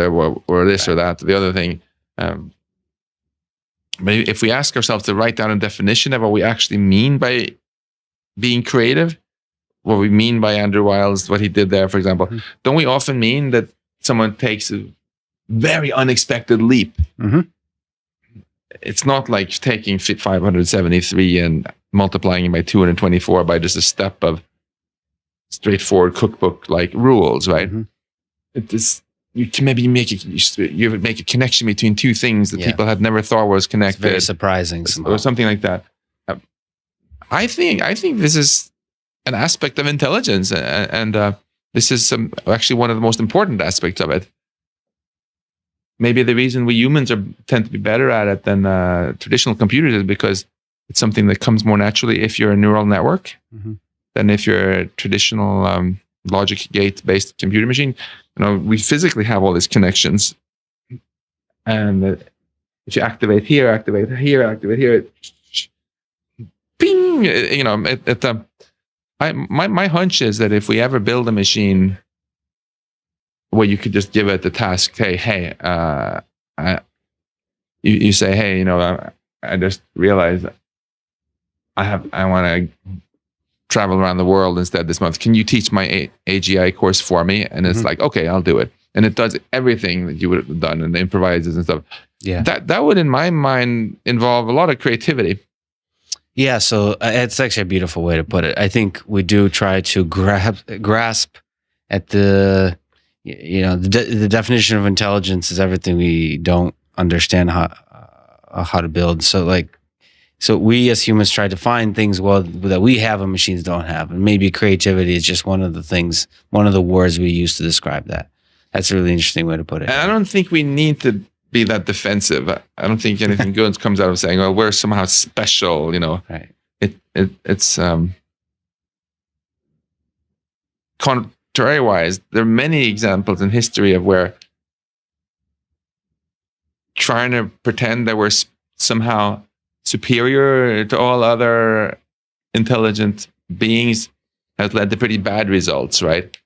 this or that or the other thing. But if we ask ourselves to write down a definition of what we actually mean by being creative, what we mean by Andrew Wiles, what he did there, for example, don't we often mean that someone takes a very unexpected leap? It's not like taking 573 and multiplying it by 224 by just a step of straightforward cookbook like rules, right? It is, you can maybe make a connection between two things that people had never thought was connected. It's very surprising or something like that. I think this is an aspect of intelligence, and this is actually one of the most important aspects of it. Maybe the reason we humans tend to be better at it than traditional computers is because it's something that comes more naturally if you're a neural network than if you're a traditional logic gate-based computer machine. We physically have all these connections, and if you activate here, activate here, ping. My hunch is that if we ever build a machine where you could just give it the task, you say, hey, I just realized I want to travel around the world instead this month. Can you teach my AGI course for me? And it's like, okay, I'll do it. And it does everything that you would have done and improvises and stuff. Yeah. That would, in my mind, involve a lot of creativity. Yeah, so it's actually a beautiful way to put it. I think we do try to grasp at the definition of intelligence is everything we don't understand how to build. So we as humans try to find things that we have and machines don't have, and maybe creativity is just one of the words we use to describe that. That's a really interesting way to put it. And I don't think we need to be that defensive. I don't think anything good comes out of saying, "Well, we're somehow special." Right. It's contrary-wise. There are many examples in history of where trying to pretend that we're somehow superior to all other intelligent beings has led to pretty bad results, right?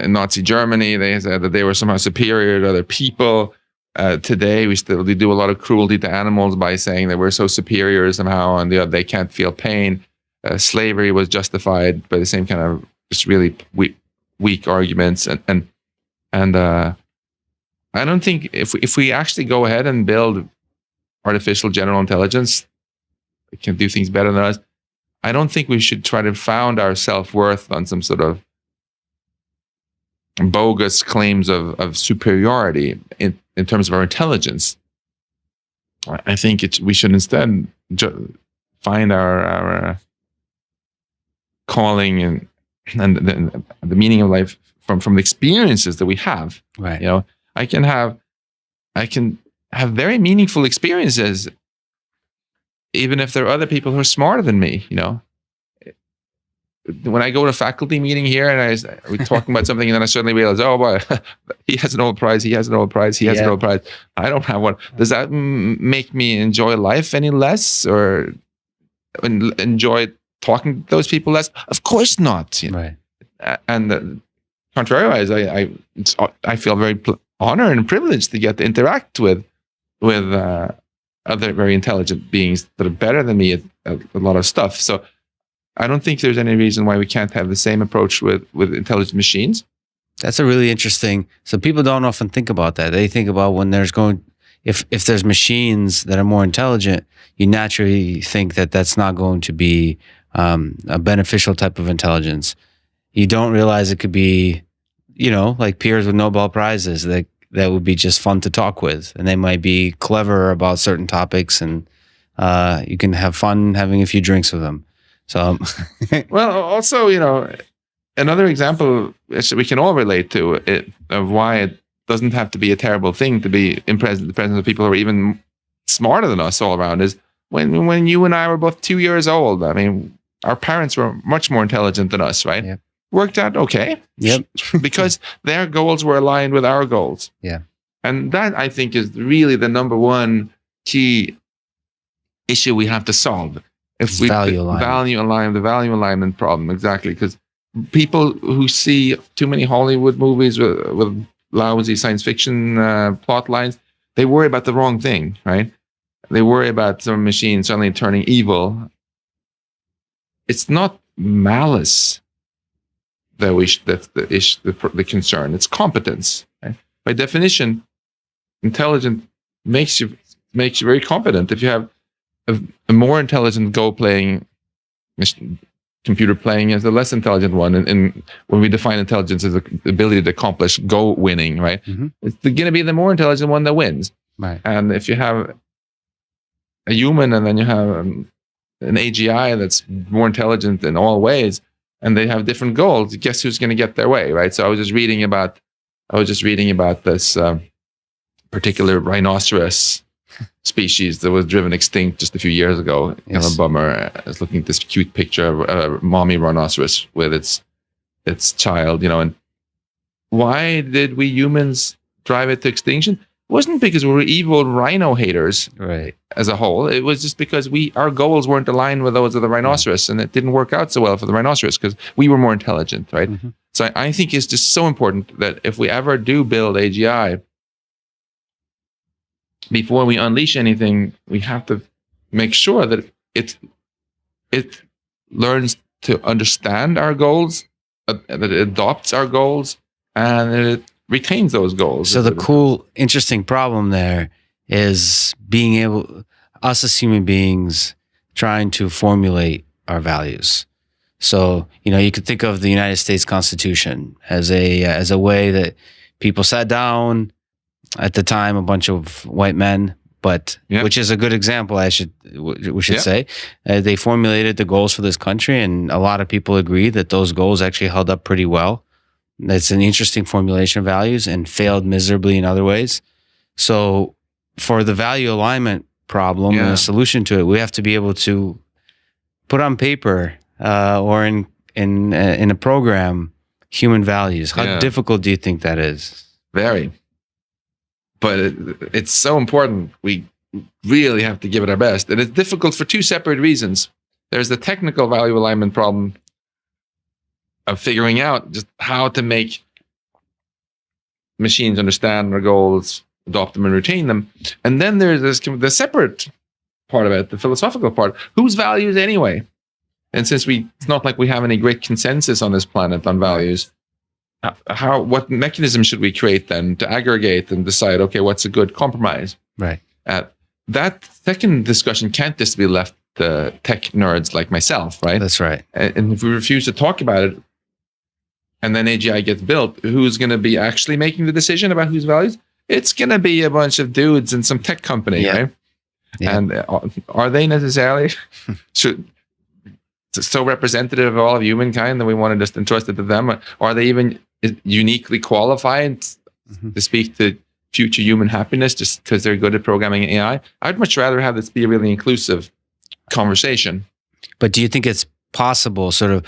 In Nazi Germany, they said that they were somehow superior to other people. Today, we still do a lot of cruelty to animals by saying that we're so superior somehow, and they can't feel pain. Slavery was justified by the same kind of just really weak arguments, and I don't think if we actually go ahead and build artificial general intelligence, it can do things better than us. I don't think we should try to found our self-worth on some sort of bogus claims of superiority in terms of our intelligence. I think we should instead find our calling and the meaning of life from the experiences that we have. Right. I can have very meaningful experiences, even if there are other people who are smarter than me. When I go to a faculty meeting here and we're talking about something, and then I suddenly realize, oh boy, he has a Nobel Prize, he has a Nobel Prize, he has a Nobel Prize. I don't have one. Does that make me enjoy life any less, or enjoy talking to those people less? Of course not. Right. And contrariwise, I feel very honored and privileged to get to interact with other very intelligent beings that are better than me at a lot of stuff. So I don't think there's any reason why we can't have the same approach with intelligent machines. That's a really interesting. So people don't often think about that. They think about when if there's machines that are more intelligent, you naturally think that that's not going to be a beneficial type of intelligence. You don't realize it could be, like peers with Nobel Prizes that would be just fun to talk with, and they might be clever about certain topics, and you can have fun having a few drinks with them. So, well, also, another example we can all relate to it of why it doesn't have to be a terrible thing to be in the presence of people who are even smarter than us all around is when you and I were both 2 years old. I mean, our parents were much more intelligent than us, right? Yep. Worked out okay. Yep. Because their goals were aligned with our goals. Yeah. And that, I think, is really the number one key issue we have to solve. If we value the value alignment problem, exactly, because people who see too many Hollywood movies with lousy science fiction plot lines, they worry about the wrong thing, right? They worry about some machine suddenly turning evil. It's not malice that's the concern. It's competence. Right? By definition, intelligent makes you very competent. If you have a more intelligent Go playing computer playing as the less intelligent one, and when we define intelligence as the ability to accomplish Go winning, right? Mm-hmm. It's going to be the more intelligent one that wins. Right. And if you have a human and then you have an AGI that's more intelligent in all ways, and they have different goals, guess who's going to get their way, right? So I was just reading about this particular rhinoceros species that was driven extinct just a few years ago. Yes. Kind of a bummer. I was looking at this cute picture of a mommy rhinoceros with its child, and why did we humans drive it to extinction? It wasn't because we were evil rhino haters, right, as a whole. It was just because our goals weren't aligned with those of the rhinoceros, and it didn't work out so well for the rhinoceros because we were more intelligent, right? Mm-hmm. So I think it's just so important that if we ever do build AGI, before we unleash anything, we have to make sure that it learns to understand our goals, that it adopts our goals, and that it retains those goals. So the cool, interesting problem there is being able. us as human beings trying to formulate our values. So, you could think of the United States Constitution as a way that people sat down at the time, a bunch of white men, but which is a good example. We should say they formulated the goals for this country, and a lot of people agree that those goals actually held up pretty well. It's an interesting formulation of values and failed miserably in other ways. So, for the value alignment problem and a solution to it, we have to be able to put on paper or in a program human values. How difficult do you think that is? Very. But it's so important. We really have to give it our best. And it's difficult for two separate reasons. There's the technical value alignment problem of figuring out just how to make machines understand our goals, adopt them, and retain them. And then there's the separate part of it, the philosophical part. Whose values anyway? And since it's not like we have any great consensus on this planet on values, what mechanism should we create then to aggregate and decide, okay, what's a good compromise? Right. That second discussion can't just be left to tech nerds like myself, right? That's right. And if we refuse to talk about it, and then AGI gets built, who's going to be actually making the decision about whose values? It's going to be a bunch of dudes in some tech company, right? Yeah. And are they necessarily so representative of all of humankind that we want to just entrust it to them? Or are they even uniquely qualified to speak to future human happiness just because they're good at programming AI? I'd much rather have this be a really inclusive conversation. But do you think it's possible, so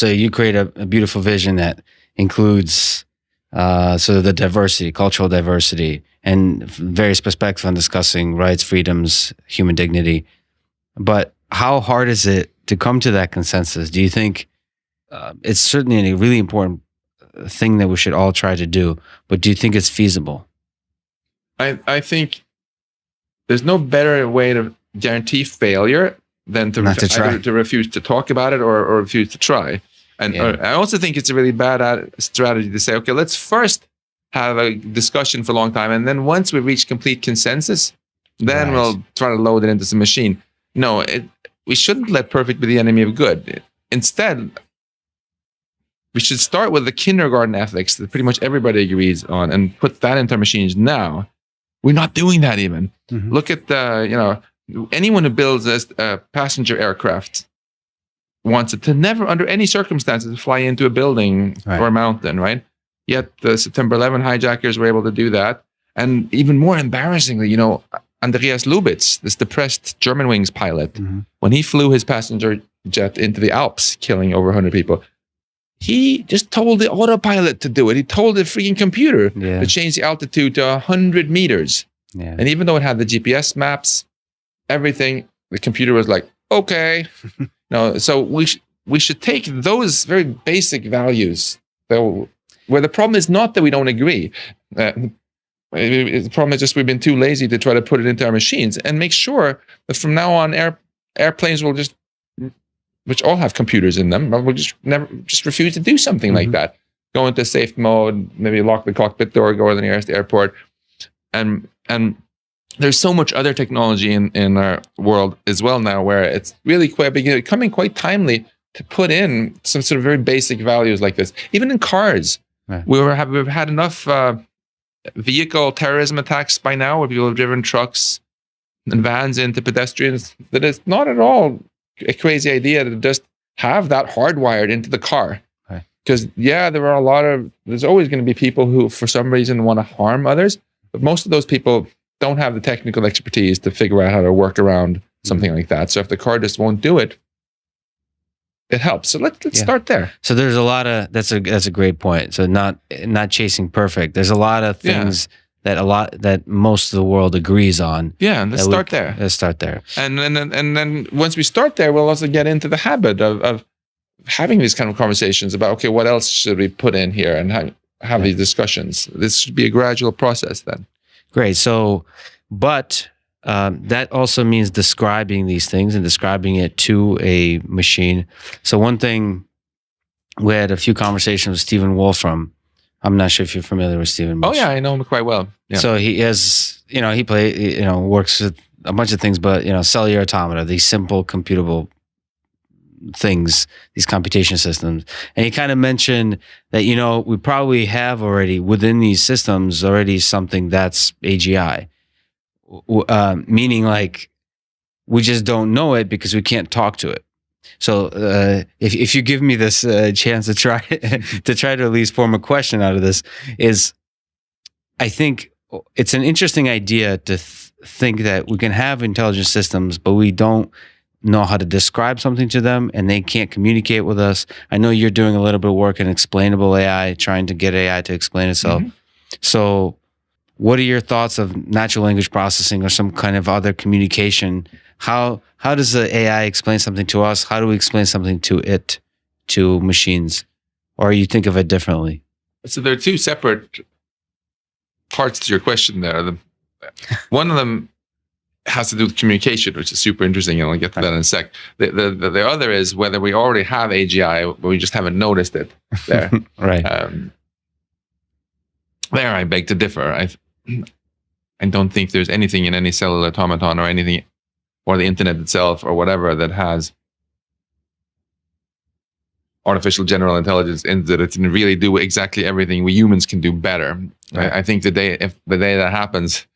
you create a beautiful vision that includes sort of the diversity, cultural diversity, and various perspectives on discussing rights, freedoms, human dignity. But how hard is it to come to that consensus? Do you think it's certainly a really important thing that we should all try to do, but do you think it's feasible? I think there's no better way to guarantee failure than to refuse to talk about it or refuse to try. And I also think it's a really bad strategy to say, okay, let's first have a discussion for a long time, and then once we reach complete consensus, then we'll try to load it into some machine. No, we shouldn't let perfect be the enemy of good. Instead, we should start with the kindergarten ethics that pretty much everybody agrees on and put that into our machines now. We're not doing that even. Look at anyone who builds a passenger aircraft wants it to never, under any circumstances, fly into a building or a mountain, right? Yet the September 11 hijackers were able to do that. And even more embarrassingly, Andreas Lubitz, this depressed Germanwings pilot, when he flew his passenger jet into the Alps, killing over 100 people, he just told the autopilot to do it. He told the freaking computer to change the altitude to 100 meters. Yeah. And even though it had the GPS maps, everything, the computer was like, okay. So we should take those very basic values, where the problem is not that we don't agree. The problem is just we've been too lazy to try to put it into our machines, and make sure that from now on airplanes will just, which all have computers in them, will just refuse to do something like that. Go into safe mode, maybe lock the cockpit door, go to the nearest airport. And there's so much other technology in our world as well now, where it's really becoming quite timely to put in some sort of very basic values like this. Even in cars, we've had enough vehicle terrorism attacks by now, where people have driven trucks and vans into pedestrians, that it's not at all a crazy idea to just have that hardwired into the car. Because there's always going to be people who for some reason want to harm others, but most of those people don't have the technical expertise to figure out how to work around something like that. So if the car just won't do it, it helps. So let's start there. So there's a lot of that's a great point. So not chasing perfect. There's a lot of things that most of the world agrees on. Yeah, and let's start there. Let's start there. And then once we start there, we'll also get into the habit of having these kind of conversations about, okay, what else should we put in here, and have these discussions. This should be a gradual process then. Great. So, but that also means describing these things and describing it to a machine. So one thing, we had a few conversations with Stephen Wolfram. I'm not sure if you're familiar with Stephen. Oh yeah, I know him quite well. Yeah. So he has, he works with a bunch of things, but cellular automata, these simple computable things, these computation systems. And you kind of mentioned that, we probably have already within these systems already something that's AGI, meaning like we just don't know it because we can't talk to it. So if you give me this chance to try to at least form a question out of this, is I think it's an interesting idea to think that we can have intelligent systems, but we don't know how to describe something to them, and they can't communicate with us. I know you're doing a little bit of work in explainable AI, trying to get AI to explain itself. Mm-hmm. So what are your thoughts of natural language processing or some kind of other communication? How does the AI explain something to us? How do we explain something to machines? Or you think of it differently? So there are two separate parts to your question there. One of them has to do with communication, which is super interesting, and I'll get to that in a sec. The other is whether we already have AGI, but we just haven't noticed it there. Right. There I beg to differ. I don't think there's anything in any cellular automaton or anything, or the internet itself or whatever, that has artificial general intelligence in that it can really do exactly everything we humans can do better. Right. I think the day that happens,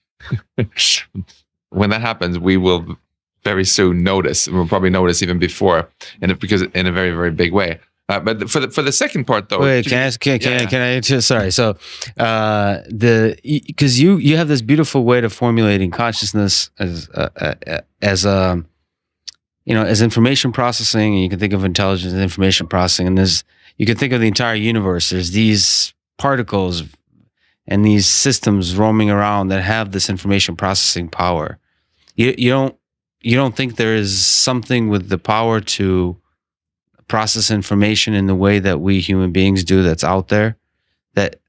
when that happens, we will very soon notice. We'll probably notice even before, because in a very, very big way. But for the second part, though, wait, can I just sorry? So, because you have this beautiful way of formulating consciousness as information processing, and you can think of intelligence as information processing, and you can think of the entire universe. There's these particles and these systems roaming around that have this information processing power. You don't think there is something with the power to process information in the way that we human beings do that's out there that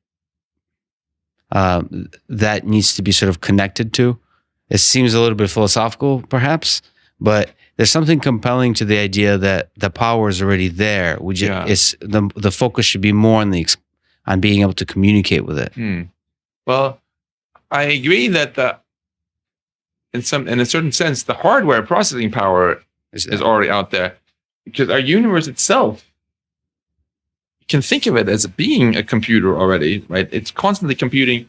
needs to be sort of connected to? It seems a little bit philosophical, perhaps, but there's something compelling to the idea that the power is already there. The focus should be more on being able to communicate with it. Well, I agree that in a certain sense, the hardware processing power is already out there, because our universe itself, you can think of it as being a computer already, right? It's constantly computing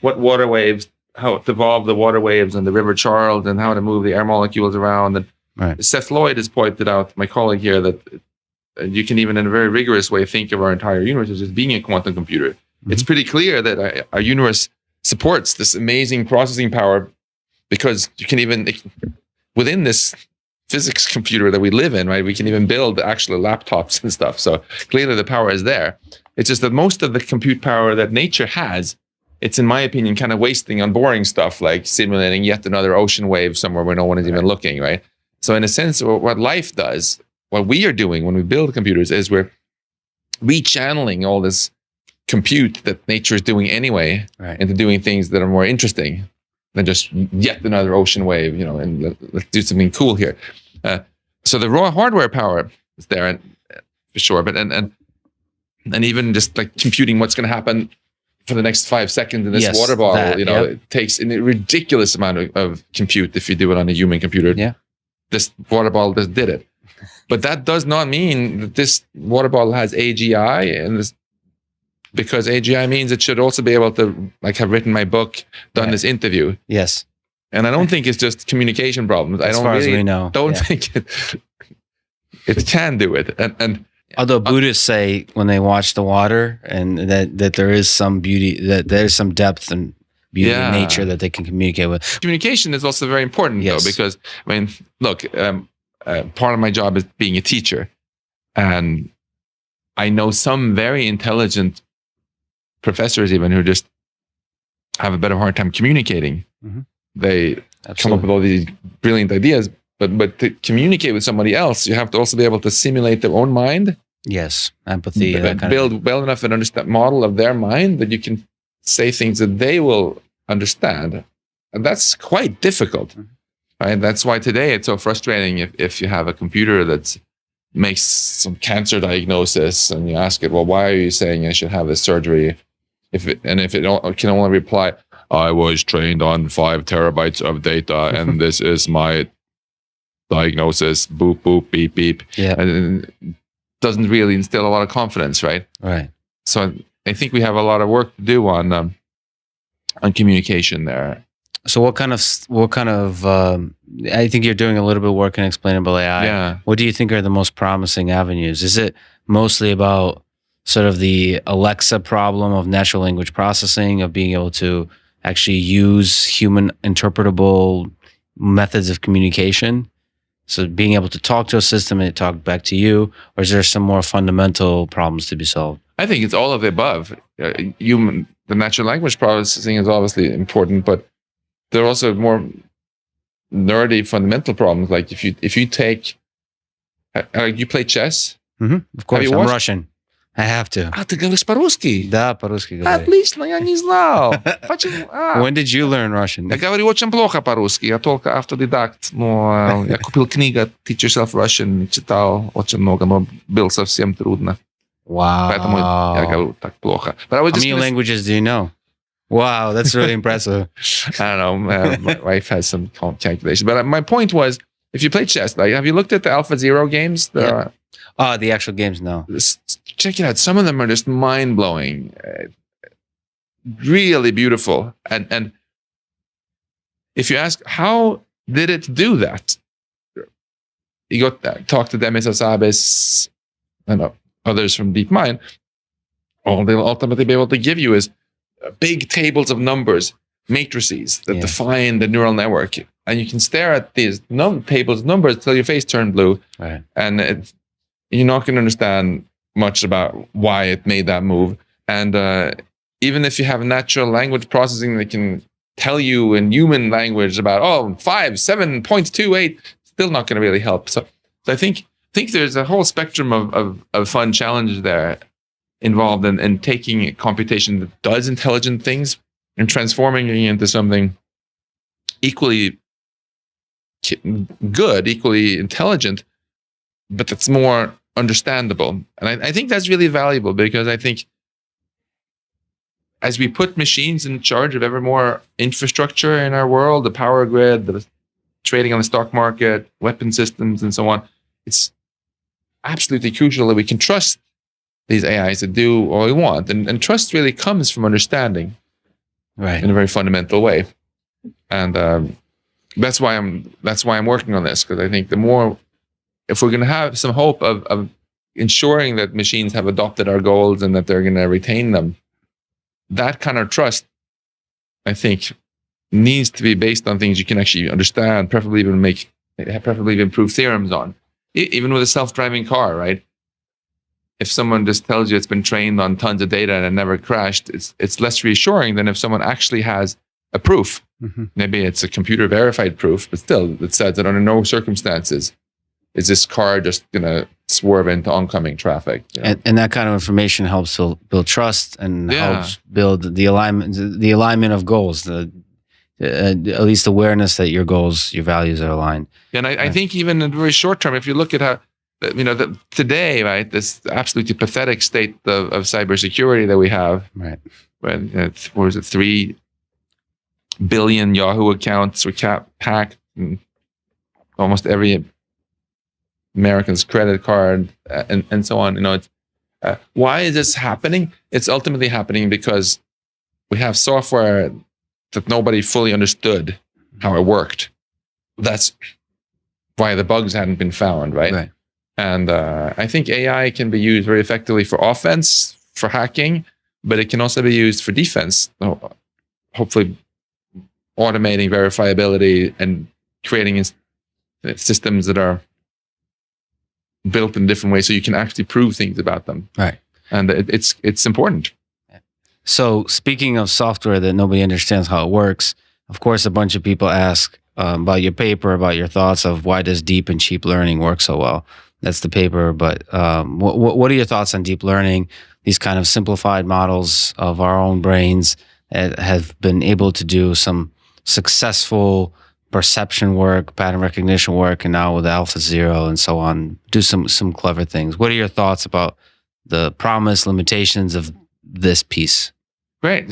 what water waves, how to evolve the water waves and the River Charles, and how to move the air molecules around. And right. Seth Lloyd has pointed out, my colleague here, that you can even in a very rigorous way think of our entire universe as just being a quantum computer. Mm-hmm. It's pretty clear that our universe supports this amazing processing power, because you can even, within this physics computer that we live in, right, we can even build actual laptops and stuff. So clearly the power is there. It's just that most of the compute power that nature has, it's, in my opinion, kind of wasting on boring stuff like simulating yet another ocean wave somewhere where no one is even looking, right? So in a sense, what life does, what we are doing when we build computers, is we're rechanneling all this compute that nature is doing anyway, right, into doing things that are more interesting than just yet another ocean wave, and let's do something cool here. So the raw hardware power is there, and for sure, but and even just like computing what's going to happen for the next 5 seconds in this water bottle, it takes a ridiculous amount of compute if you do it on a human computer. Yeah, this water bottle just did it, but that does not mean that this water bottle has AGI, and this, because AGI means it should also be able to have written my book, done this interview. Yes. And I don't think it's just communication problems. As far as we know. Don't think it can do it. And although Buddhists say when they watch the water, and that there is some beauty, that there's some depth and beauty in nature that they can communicate with. Communication is also very important, though, because look, part of my job is being a teacher, and I know some very intelligent professors even who just have a bit of a hard time communicating. Mm-hmm. They come up with all these brilliant ideas, but to communicate with somebody else, you have to also be able to simulate their own mind. Yes, empathy. Build well enough an understand model of their mind that you can say things that they will understand, and that's quite difficult. Mm-hmm. Right? That's why today it's so frustrating if you have a computer that makes some cancer diagnosis, and you ask it, well, why are you saying I should have this surgery? If it can only reply, I was trained on 5 terabytes of data, and this is my diagnosis. Boop, boop, beep, beep. Yeah. And it doesn't really instill a lot of confidence, right? Right. So I think we have a lot of work to do on communication there. So what kind of I think you're doing a little bit of work in explainable AI. Yeah. What do you think are the most promising avenues? Is it mostly about sort of the Alexa problem of natural language processing, of being able to actually use human interpretable methods of communication? So being able to talk to a system and it talk back to you, or is there some more fundamental problems to be solved? I think it's all of the above. The natural language processing is obviously important, but there are also more nerdy fundamental problems. Like if you take, you play chess. Of course, I'm Russian. I have to. Ты говоришь по-русски? Да, по-русски говорю. Отлично, я не знал. When did you learn Russision? Я говорю очень плохо по-русски. Я только автодидакт. Но я купил книгу Teach Yourself Russian, читал очень много, но было совсем трудно. Wow. Поэтому я говорю так плохо. How many languages do you know? Wow, that's really impressive. I don't know. My wife has some calculations. But my point was, if you play chess, like, have you looked at the AlphaZero games? The actual games, no. Check it out. Some of them are just mind-blowing. Really beautiful. And if you ask, how did it do that? You go talk to Demis Hassabis and others from DeepMind. All they'll ultimately be able to give you is big tables of numbers, matrices that define the neural network. And you can stare at these tables of numbers till your face turns blue. Right. And you're not going to understand much about why it made that move. And even if you have natural language processing that can tell you in human language about 7.28, still not going to really help. So I think there's a whole spectrum of fun challenges there involved in taking computation that does intelligent things and transforming it into something equally good, equally intelligent, but that's more understandable. And I think that's really valuable, because I think as we put machines in charge of ever more infrastructure in our world, the power grid, the trading on the stock market, weapon systems, and so on, it's absolutely crucial that we can trust these AIs to do what we want. And trust really comes from understanding, right, in a very fundamental way. And that's why I'm working on this, because I think the more, if we're going to have some hope of ensuring that machines have adopted our goals and that they're going to retain them, that kind of trust, I think, needs to be based on things you can actually understand, preferably even prove theorems on. Even with a self-driving car, right? If someone just tells you it's been trained on tons of data and it never crashed, it's less reassuring than if someone actually has a proof. Mm-hmm. Maybe it's a computer verified proof, but still it says that under no circumstances is this car just going to swerve into oncoming traffic. You know? And that kind of information helps build trust and helps build the alignment of goals, at least awareness that your goals, your values are aligned. And I think even in the very short term, if you look at how, today, right, this absolutely pathetic state of cybersecurity that we have, right? When 3 billion Yahoo accounts were hacked, and almost every American's credit card, and so on. It's why is this happening? It's ultimately happening because we have software that nobody fully understood how it worked. That's why the bugs hadn't been found, right? And I think AI can be used very effectively for offense, for hacking, but it can also be used for defense. Hopefully automating verifiability and creating systems that are built in different ways so you can actually prove things about them. Right. And it's important. So speaking of software that nobody understands how it works, of course, a bunch of people ask about your paper, about your thoughts of why does deep and cheap learning work so well? That's the paper. But what are your thoughts on deep learning, these kind of simplified models of our own brains that have been able to do some successful perception work, pattern recognition work, and now with AlphaZero and so on, do some clever things. What are your thoughts about the promise, limitations of this piece? Great.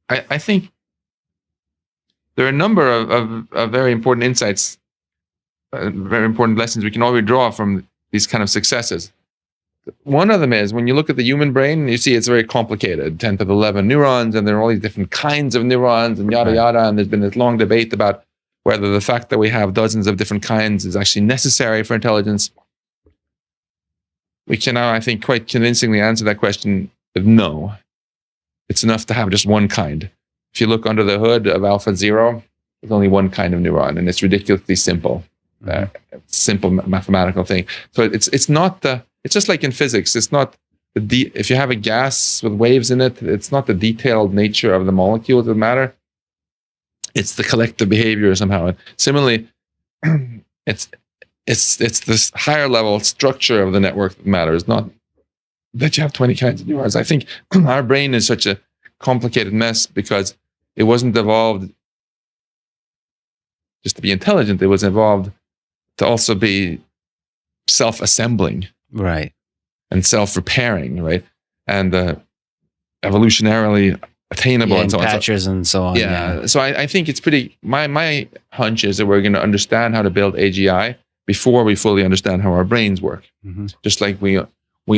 I think there are a number of very important insights, very important lessons we can already draw from these kind of successes. One of them is when you look at the human brain, you see it's very complicated, 10 to the 11 neurons, and there are all these different kinds of neurons and yada, yada. And there's been this long debate about whether the fact that we have dozens of different kinds is actually necessary for intelligence. We can now, I think, quite convincingly answer that question with no. It's enough to have just one kind. If you look under the hood of Alpha Zero, there's only one kind of neuron, and it's ridiculously simple. Simple mathematical thing. So it's not the, it's just like in physics. It's not if you have a gas with waves in it, it's not the detailed nature of the molecules that matter. It's the collective behavior somehow. And similarly, it's this higher level structure of the network that matters, not that you have 20 kinds of neurons. I think our brain is such a complicated mess because it wasn't evolved just to be intelligent. It was evolved to also be self-assembling, right, and self-repairing, right, and evolutionarily attainable, and and so on. patches and so on. Yeah. So I think it's pretty. My hunch is that we're going to understand how to build AGI before we fully understand how our brains work. Mm-hmm. Just like we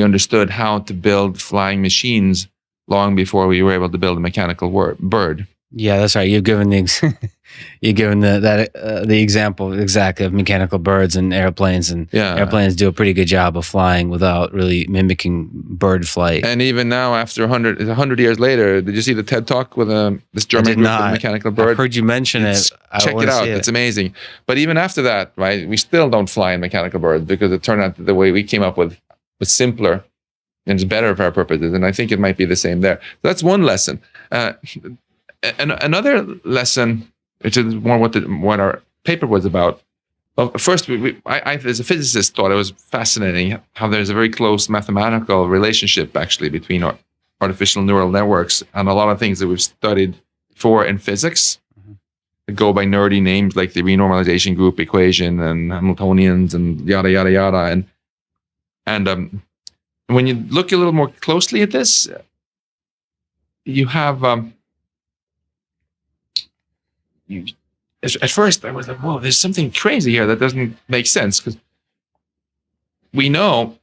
understood how to build flying machines long before we were able to build a mechanical bird. Yeah, that's right. You've given the example exactly of mechanical birds and airplanes, and airplanes do a pretty good job of flying without really mimicking bird flight. And even now, after 100 years later, did you see the TED Talk with this German group with a mechanical bird? I've heard you mention it. Check it out. It's amazing. But even after that, right, we still don't fly in mechanical birds because it turned out that the way we came up with was simpler and it's better for our purposes. And I think it might be the same there. So that's one lesson. And another lesson, which is more what our paper was about. Well, first, I as a physicist thought it was fascinating how there's a very close mathematical relationship actually between artificial neural networks and a lot of things that we've studied before in physics. That go by nerdy names like the renormalization group equation and Hamiltonians and yada yada yada. And when you look a little more closely at this, you have. At first, I was like, whoa, there's something crazy here that doesn't make sense. Because we know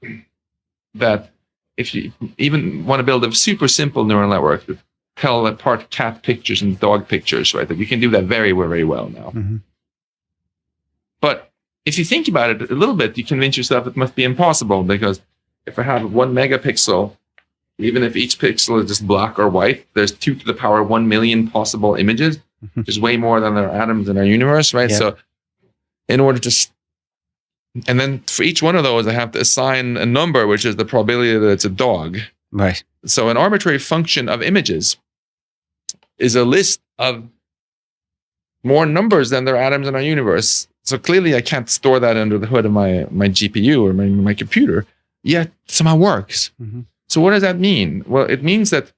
that if you even want to build a super simple neural network to tell apart cat pictures and dog pictures, right, that you can do that very, very well now. Mm-hmm. But if you think about it a little bit, you convince yourself it must be impossible, because if I have 1 megapixel, even if each pixel is just black or white, there's 2 to the power 1 million possible images, which is way more than there are atoms in our universe, right? Yeah. So in order to, and then for each one of those, I have to assign a number, which is the probability that it's a dog. Right. So an arbitrary function of images is a list of more numbers than there are atoms in our universe. So clearly I can't store that under the hood of my GPU or my computer, yet somehow works. Mm-hmm. So what does that mean? Well, it means that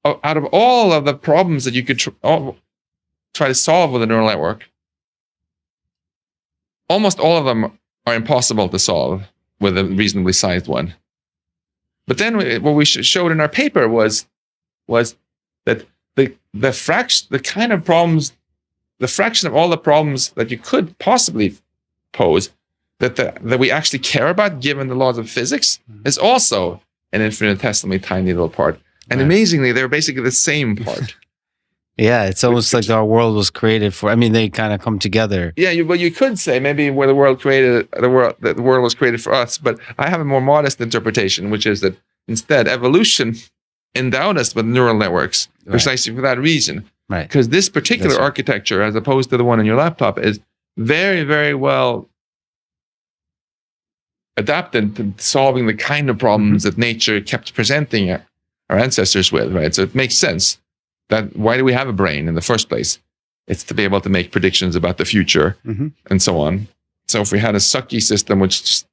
out of all of the problems that you could try to solve with a neural network, almost all of them are impossible to solve with a reasonably sized one. But then what we showed in our paper was that the fraction of all the problems that you could possibly pose that we actually care about, given the laws of physics, is also an infinitesimally tiny little part. And amazingly, they're basically the same part. Yeah, it's almost like our world was created for. I mean, they kind of come together. Yeah, you could say maybe where the world was created for us. But I have a more modest interpretation, which is that instead, evolution endowed us with neural networks precisely for that reason. Right. Because this particular architecture, as opposed to the one on your laptop, is very, very well adapted to solving the kind of problems that nature kept presenting our ancestors with, right? So it makes sense that why do we have a brain in the first place? It's to be able to make predictions about the future and so on. So if we had a sucky system which just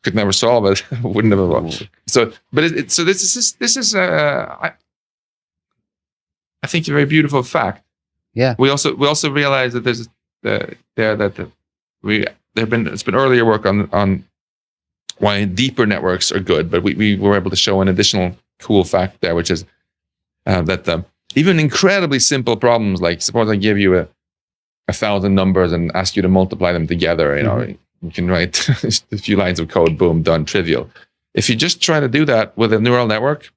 could never solve it, wouldn't have evolved. So, but so this is I think a very beautiful fact. Yeah. We also realize that it's been earlier work on why deeper networks are good, but we were able to show an additional cool fact there, which is that even incredibly simple problems, like suppose I give you 1,000 numbers and ask you to multiply them together, you can write a few lines of code, boom, done, trivial. If you just try to do that with a neural network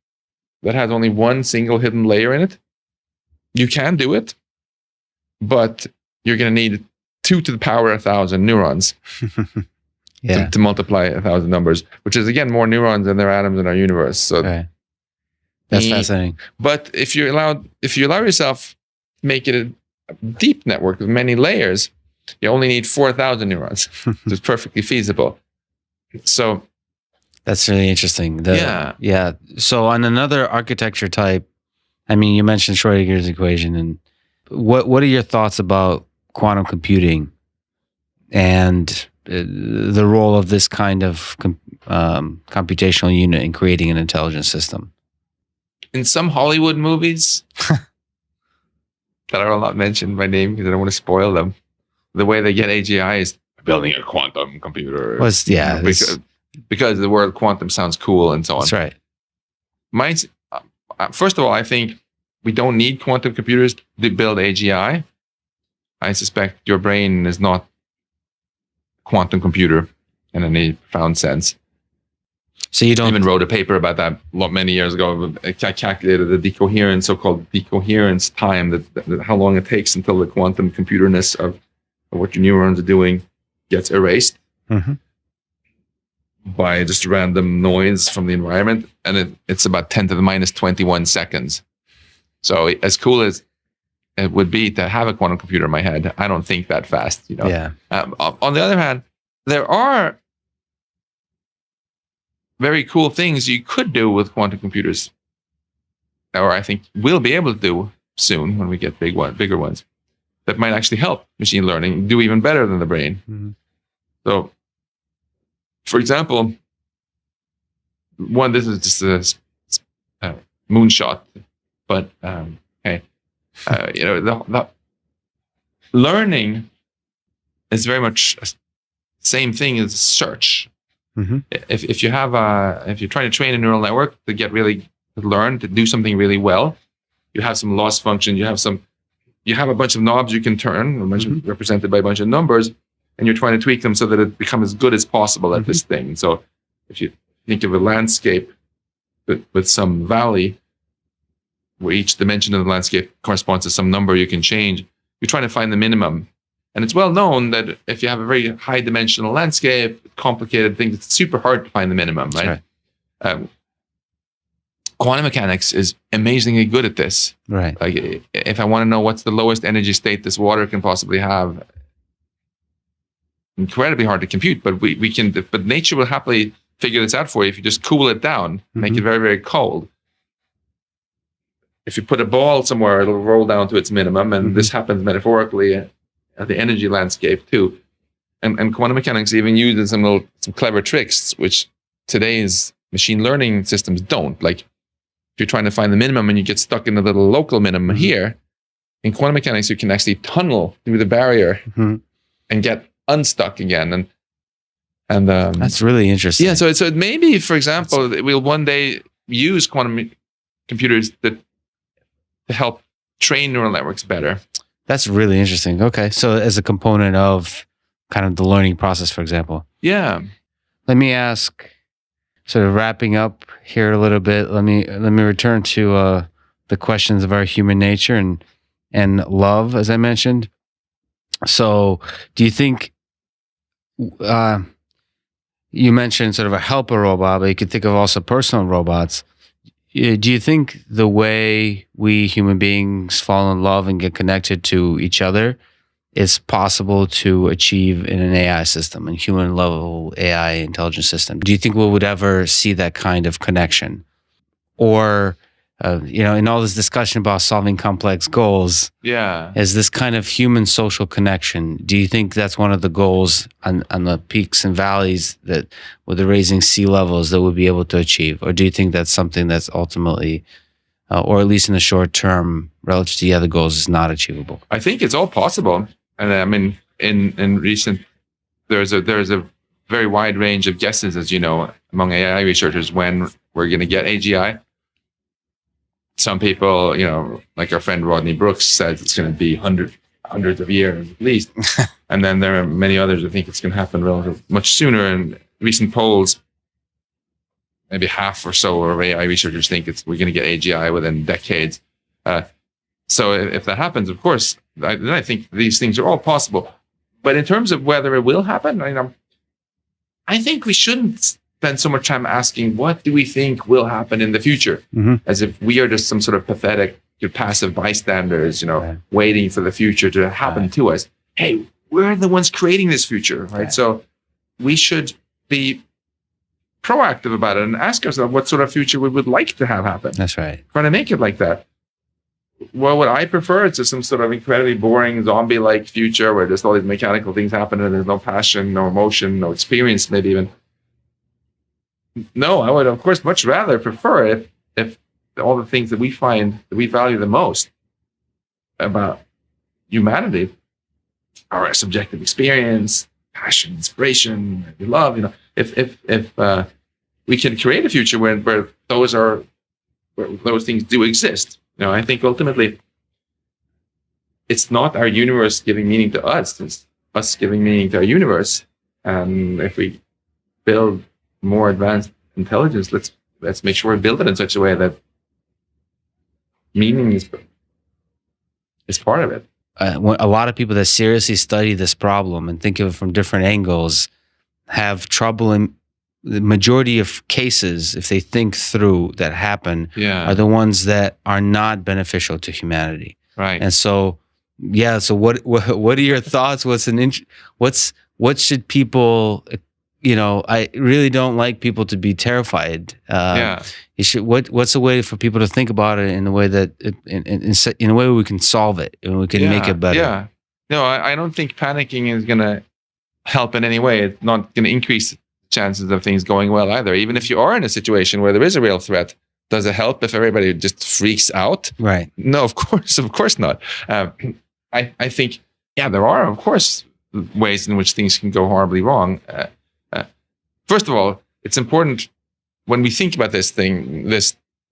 that has only one single hidden layer in it, you can do it, but you're going to need 2 to the power 1,000 neurons to multiply 1,000 numbers, which is, again, more neurons than there are atoms in our universe. So that's fascinating. But if you allow yourself to make it a deep network with many layers, you only need 4,000 neurons. It's perfectly feasible. So that's really interesting. Yeah. So on another architecture type, I mean, you mentioned Schrodinger's equation, and what are your thoughts about quantum computing and the role of this kind of computational unit in creating an intelligent system? In some Hollywood movies that I will not mention by name because I don't want to spoil them, the way they get AGI is building a quantum computer. Because the word quantum sounds cool and so on. That's right. First of all, I think we don't need quantum computers to build AGI. I suspect your brain is not a quantum computer in any profound sense. So you don't... I even wrote a paper about that many years ago. I calculated the so-called decoherence time, that how long it takes until the quantum computerness of what your neurons are doing gets erased by just random noise from the environment. And it's about 10 to the minus 21 seconds. So as cool as it would be to have a quantum computer in my head, I don't think that fast. Yeah. On the other hand, there are very cool things you could do with quantum computers, or I think we'll be able to do soon when we get bigger ones, that might actually help machine learning do even better than the brain. So, for example, this is just a moonshot, but the learning is very much the same thing as search. If you're trying to train a neural network to learn to do something really well, you have some loss function, you have a bunch of knobs you can turn, represented by a bunch of numbers, and you're trying to tweak them so that it becomes as good as possible at this thing. So if you think of a landscape with some valley, where each dimension of the landscape corresponds to some number you can change, you're trying to find the minimum. And it's well known that if you have a very high dimensional landscape, complicated things, it's super hard to find the minimum, right? Quantum mechanics is amazingly good at this. Right. Like if I want to know what's the lowest energy state this water can possibly have, incredibly hard to compute, but but nature will happily figure this out for you if you just cool it down, make it very, very cold. If you put a ball somewhere, it'll roll down to its minimum, and this happens metaphorically at the energy landscape too. And quantum mechanics even uses some clever tricks, which today's machine learning systems don't. Like if you're trying to find the minimum and you get stuck in a little local minimum here, in quantum mechanics you can actually tunnel through the barrier and get unstuck again. And that's really interesting. Yeah, so maybe, for example, we'll one day use quantum computers to help train neural networks better. That's really interesting. Okay, so as a component of kind of the learning process, for example. Yeah. Let me ask, sort of wrapping up here a little bit. Let me return to the questions of our human nature and love, as I mentioned. So, do you think you mentioned sort of a helper robot, but you could think of also personal robots. Do you think the way we human beings fall in love and get connected to each other is possible to achieve in an AI system, a human level AI intelligence system? Do you think we would ever see that kind of connection? Or, in all this discussion about solving complex goals, is this kind of human social connection? Do you think that's one of the goals on the peaks and valleys that with the raising sea levels that we'll be able to achieve? Or do you think that's something that's ultimately, or at least in the short term, relative to the other goals, is not achievable? I think it's all possible. And I mean, in recent, there's a very wide range of guesses, as you know, among AI researchers when we're going to get AGI. some people, like our friend Rodney Brooks says it's going to be hundreds of years at least. And then there are many others who think it's going to happen relatively much sooner. And recent polls, maybe half or so of AI researchers think we're going to get AGI within decades. So if that happens, of course, then I think these things are all possible. But in terms of whether it will happen, I think we shouldn't spend so much time asking what do we think will happen in the future, as if we are just some sort of pathetic, passive bystanders, waiting for the future to happen to us. Hey, we're the ones creating this future, right? So we should be proactive about it and ask ourselves what sort of future we would like to have happen. That's right. Trying to make it like that. Well, what I prefer is just some sort of incredibly boring zombie-like future where just all these mechanical things happen and there's no passion, no emotion, no experience, maybe even. No, I would, of course, much rather prefer it if all the things that we find that we value the most about humanity are our subjective experience, passion, inspiration, maybe love. If we can create a future where those things do exist. I think ultimately it's not our universe giving meaning to us, it's us giving meaning to our universe. And if we build more advanced intelligence, let's make sure we build it in such a way that meaning is part of it. A lot of people that seriously study this problem and think of it from different angles have trouble in the majority of cases, if they think through that happen, are the ones that are not beneficial to humanity. Right. And so, so what are your thoughts? What should people, I really don't like people to be terrified. What's a way for people to think about it in a way that, in a way we can solve it and we can make it better? Yeah. No, I don't think panicking is going to help in any way. It's not going to increase chances of things going well either. Even if you are in a situation where there is a real threat, does it help if everybody just freaks out? Right. No, of course not. I think, there are, of course, ways in which things can go horribly wrong. First of all, it's important when we think about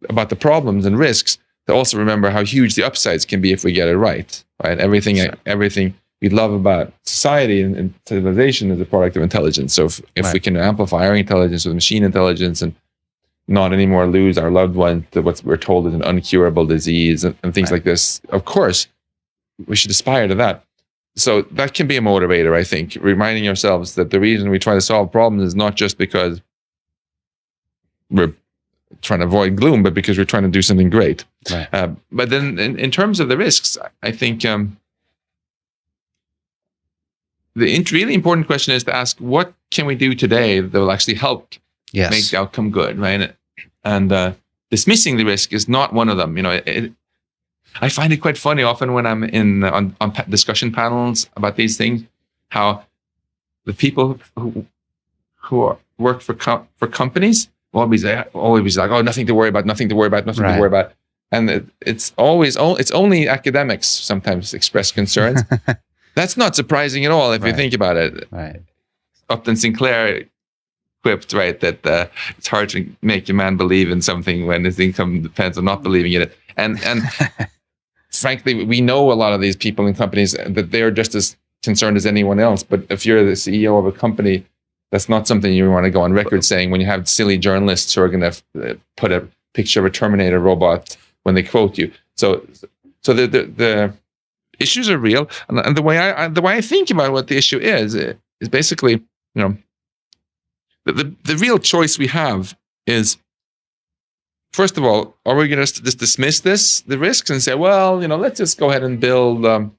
about the problems and risks, to also remember how huge the upsides can be if we get it right. Right. Everything we love about society and civilization is a product of intelligence. So if we can amplify our intelligence with machine intelligence and not anymore lose our loved one to what we're told is an uncurable disease and things like this, of course, we should aspire to that. So that can be a motivator, I think, reminding ourselves that the reason we try to solve problems is not just because we're trying to avoid gloom, but because we're trying to do something great. Right. But then in terms of the risks, I think the really important question is to ask, what can we do today that will actually help make the outcome good, right? And dismissing the risk is not one of them. I find it quite funny often when I'm on discussion panels about these things, how the people who work for companies always like, oh, nothing to worry about. And it's only academics sometimes express concerns. That's not surprising at all if you think about it. Right. Upton Sinclair quipped, right, that it's hard to make a man believe in something when his income depends on not believing in it. And frankly, we know a lot of these people in companies that they're just as concerned as anyone else. But if you're the CEO of a company, that's not something you want to go on record saying when you have silly journalists who are going to put a picture of a Terminator robot when they quote you. So the issues are real, and the way I think about what the issue is basically, the real choice we have is, first of all, are we going to just dismiss the risks and say, well, let's just go ahead and build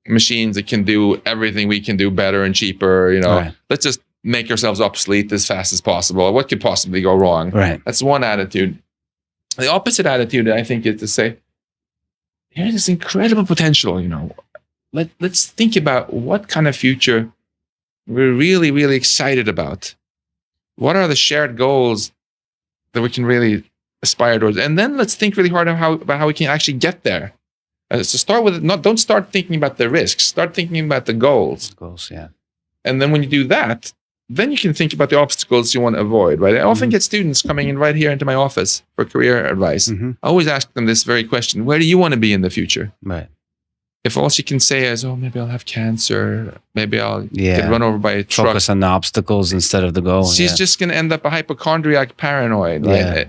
machines that can do everything we can do better and cheaper. Let's just make ourselves obsolete as fast as possible. What could possibly go wrong? Right. That's one attitude. The opposite attitude, I think, is to say, here's this incredible potential, let's think about what kind of future we're really, really excited about. What are the shared goals that we can really aspire towards? And then let's think really hard about how we can actually get there. So start with it. Don't start thinking about the risks. Start thinking about the goals. Goals, yeah. And then when you do that, then you can think about the obstacles you want to avoid, right? I often Mhm. get students coming in right here into my office for career advice. Mhm. I always ask them this very question: where do you want to be in the future? Right. If all she can say is, "Oh, maybe I'll have cancer, maybe I'll Yeah. get run over by a truck," Focus on the obstacles instead of the goal. she's Yeah. just going to end up a hypochondriac paranoid, right? Yeah.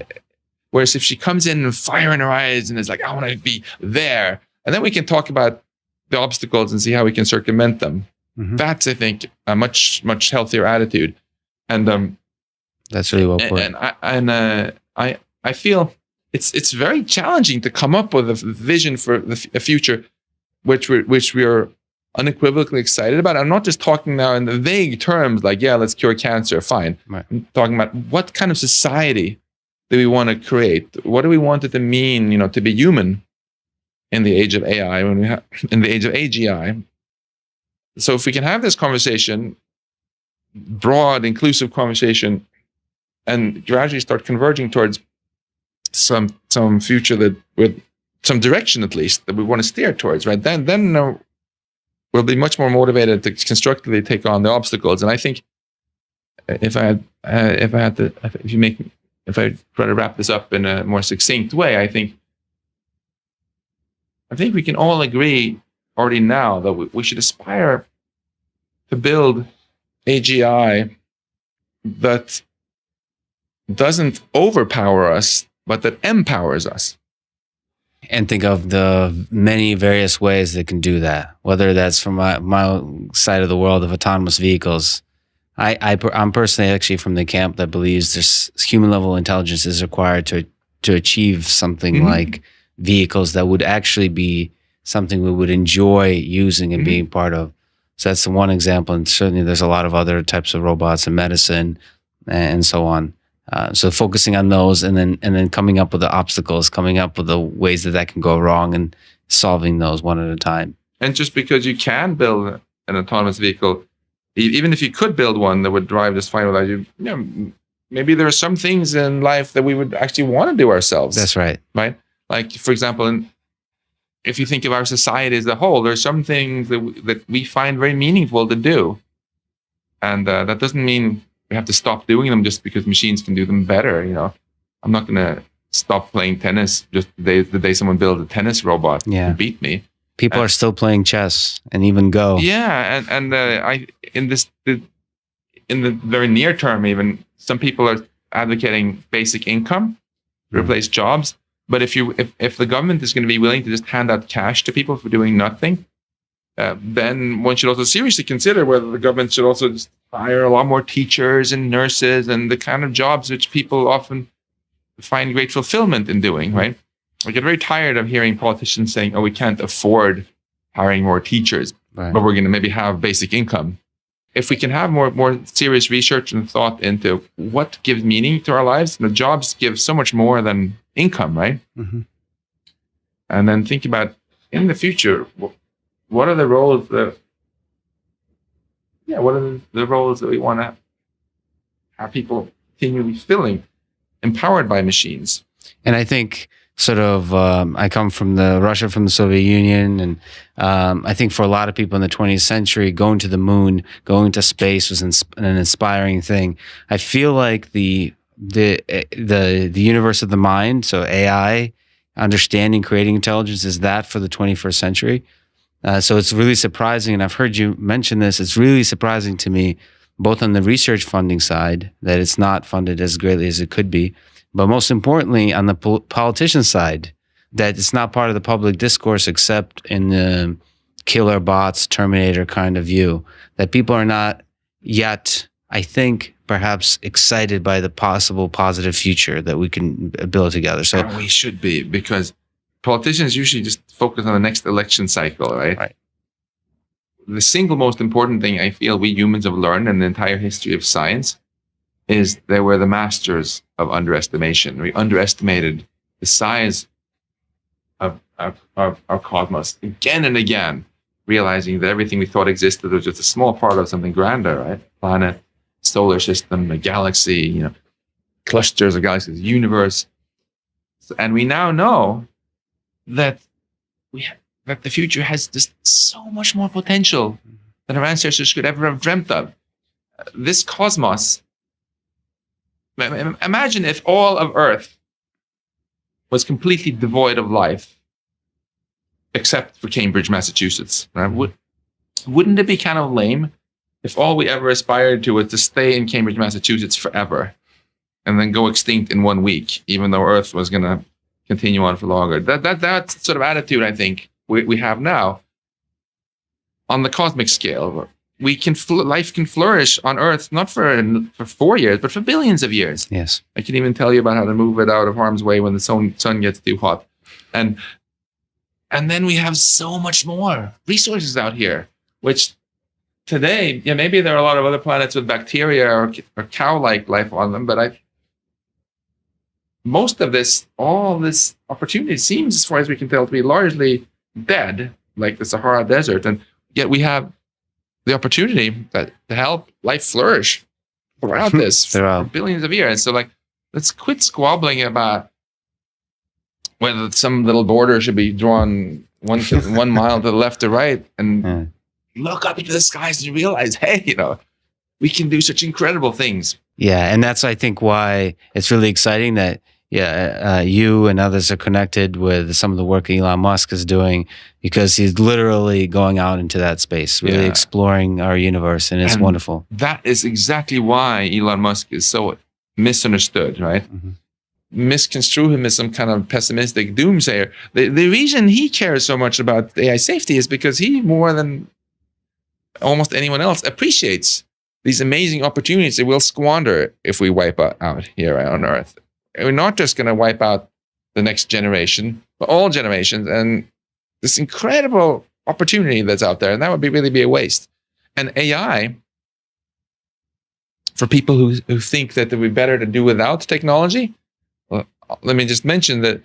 Whereas if she comes in and fire in her eyes and is like, "I want to be there," and then we can talk about the obstacles and see how we can circumvent them. Mhm. That's, I think, a much healthier attitude. And That's really well put. I feel it's very challenging to come up with a vision for a future which we are unequivocally excited about. I'm not just talking now in the vague terms like, yeah, let's cure cancer, fine. Right. I'm talking about what kind of society do we want to create? What do we want it to mean, to be human in the age of AI, in the age of AGI? So if we can have this conversation, broad, inclusive conversation, and gradually start converging towards some future that with some direction at least that we want to steer towards, right? Then we'll be much more motivated to constructively take on the obstacles. And I think if I try to wrap this up in a more succinct way, I think we can all agree already now that we should aspire to build AGI that doesn't overpower us, but that empowers us. And think of the many various ways that can do that, whether that's from my side of the world of autonomous vehicles. I'm personally actually from the camp that believes there's human level intelligence is required to achieve something Mm-hmm. like vehicles that would actually be something we would enjoy using and Mm-hmm. being part of. So that's one example. And certainly there's a lot of other types of robots in medicine and so on. So focusing on those and then coming up with the obstacles, coming up with the ways that can go wrong and solving those one at a time. And just because you can build an autonomous vehicle, even if you could build one that would drive just fine without you, maybe there are some things in life that we would actually want to do ourselves. That's right. Right? Like, for example, if you think of our society as a whole, there are some things that we find very meaningful to do. And that doesn't mean we have to stop doing them just because machines can do them better. I'm not going to stop playing tennis just the day someone builds a tennis robot to beat me. People are still playing chess and even Go. Yeah, and in the very near term, even some people are advocating basic income to replace jobs. But if the government is going to be willing to just hand out cash to people for doing nothing, then one should also seriously consider whether the government should also just hire a lot more teachers and nurses and the kind of jobs which people often find great fulfillment in doing, right? I get very tired of hearing politicians saying, "Oh, we can't afford hiring more teachers, Right. but we're going to maybe have basic income." If we can have more serious research and thought into what gives meaning to our lives, the jobs give so much more than income, right? Mm-hmm. And then think about in the future, what are the roles that we want to have people continually filling, empowered by machines? And I think sort of, I come from Russia, from the Soviet Union. And I think for a lot of people in the 20th century, going to the moon, going to space was an inspiring thing. I feel like the universe of the mind, so AI, understanding, creating intelligence, is that for the 21st century. So it's really surprising, and I've heard you mention this, it's really surprising to me, both on the research funding side, that it's not funded as greatly as it could be, but most importantly, on the politician side, that it's not part of the public discourse except in the killer bots, Terminator kind of view, that people are not yet, I think, perhaps excited by the possible positive future that we can build together. So And we should be, because politicians usually just focus on the next election cycle, right? Right. The single most important thing I feel we humans have learned in the entire history of science is they were the masters of underestimation. We underestimated the size of our cosmos again and again, realizing that everything we thought existed was just a small part of something grander, right? Planet, solar system, a galaxy, clusters of galaxies, universe. And we now know that that the future has just so much more potential than our ancestors could ever have dreamt of. this cosmos. Imagine if all of Earth was completely devoid of life, except for Cambridge, Massachusetts. Right? Wouldn't it be kind of lame if all we ever aspired to was to stay in Cambridge, Massachusetts forever, and then go extinct in 1 week, even though Earth was going to continue on for longer? That sort of attitude, I think, we have now on the cosmic scale. Life can flourish on Earth not for 4 years, but for billions of years. Yes, I can even tell you about how to move it out of harm's way when the sun gets too hot, and then we have so much more resources out here. Which today, maybe there are a lot of other planets with bacteria or cow-like life on them, but most of all this opportunity seems, as far as we can tell, to be largely dead, like the Sahara Desert, and yet we have the opportunity to help life flourish throughout this for billions of years. So, let's quit squabbling about whether some little border should be drawn 1 mile to the left or right, and look up into the skies and realize, hey, we can do such incredible things. Yeah, and that's, I think, why it's really exciting that you and others are connected with some of the work Elon Musk is doing, because he's literally going out into that space, really exploring our universe, and it's wonderful. That is exactly why Elon Musk is so misunderstood, right? Mm-hmm. Misconstrue him as some kind of pessimistic doomsayer. The reason he cares so much about AI safety is because he, more than almost anyone else, appreciates these amazing opportunities that we'll squander if we wipe out here on Earth. And we're not just going to wipe out the next generation, but all generations, and this incredible opportunity that's out there, and that would really be a waste. And AI, for people who think that it would be better to do without technology, well, let me just mention that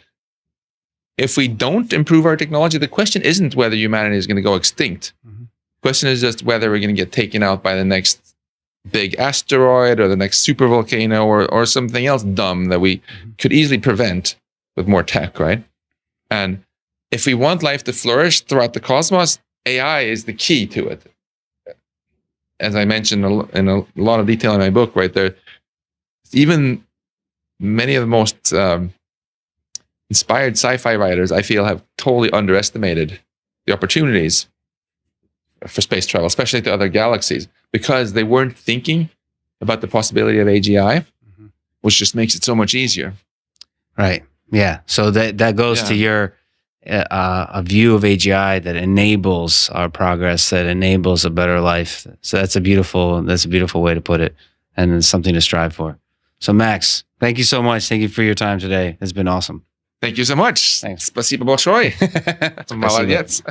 if we don't improve our technology, the question isn't whether humanity is going to go extinct. Mm-hmm. The question is just whether we're going to get taken out by the next big asteroid or the next supervolcano or something else dumb that we could easily prevent with more tech, right? And if we want life to flourish throughout the cosmos, AI is the key to it. As I mentioned in a lot of detail in my book, right there, even many of the most inspired sci-fi writers, I feel, have totally underestimated the opportunities for space travel, especially to other galaxies, because they weren't thinking about the possibility of AGI, which just makes it so much easier. Right. Yeah. So that goes to your a view of AGI that enables our progress, that enables a better life. So that's a beautiful way to put it, and it's something to strive for. So Max, thank you so much. Thank you for your time today. It's been awesome. Thank you so much. Thanks. Спасибо большое. Молодец.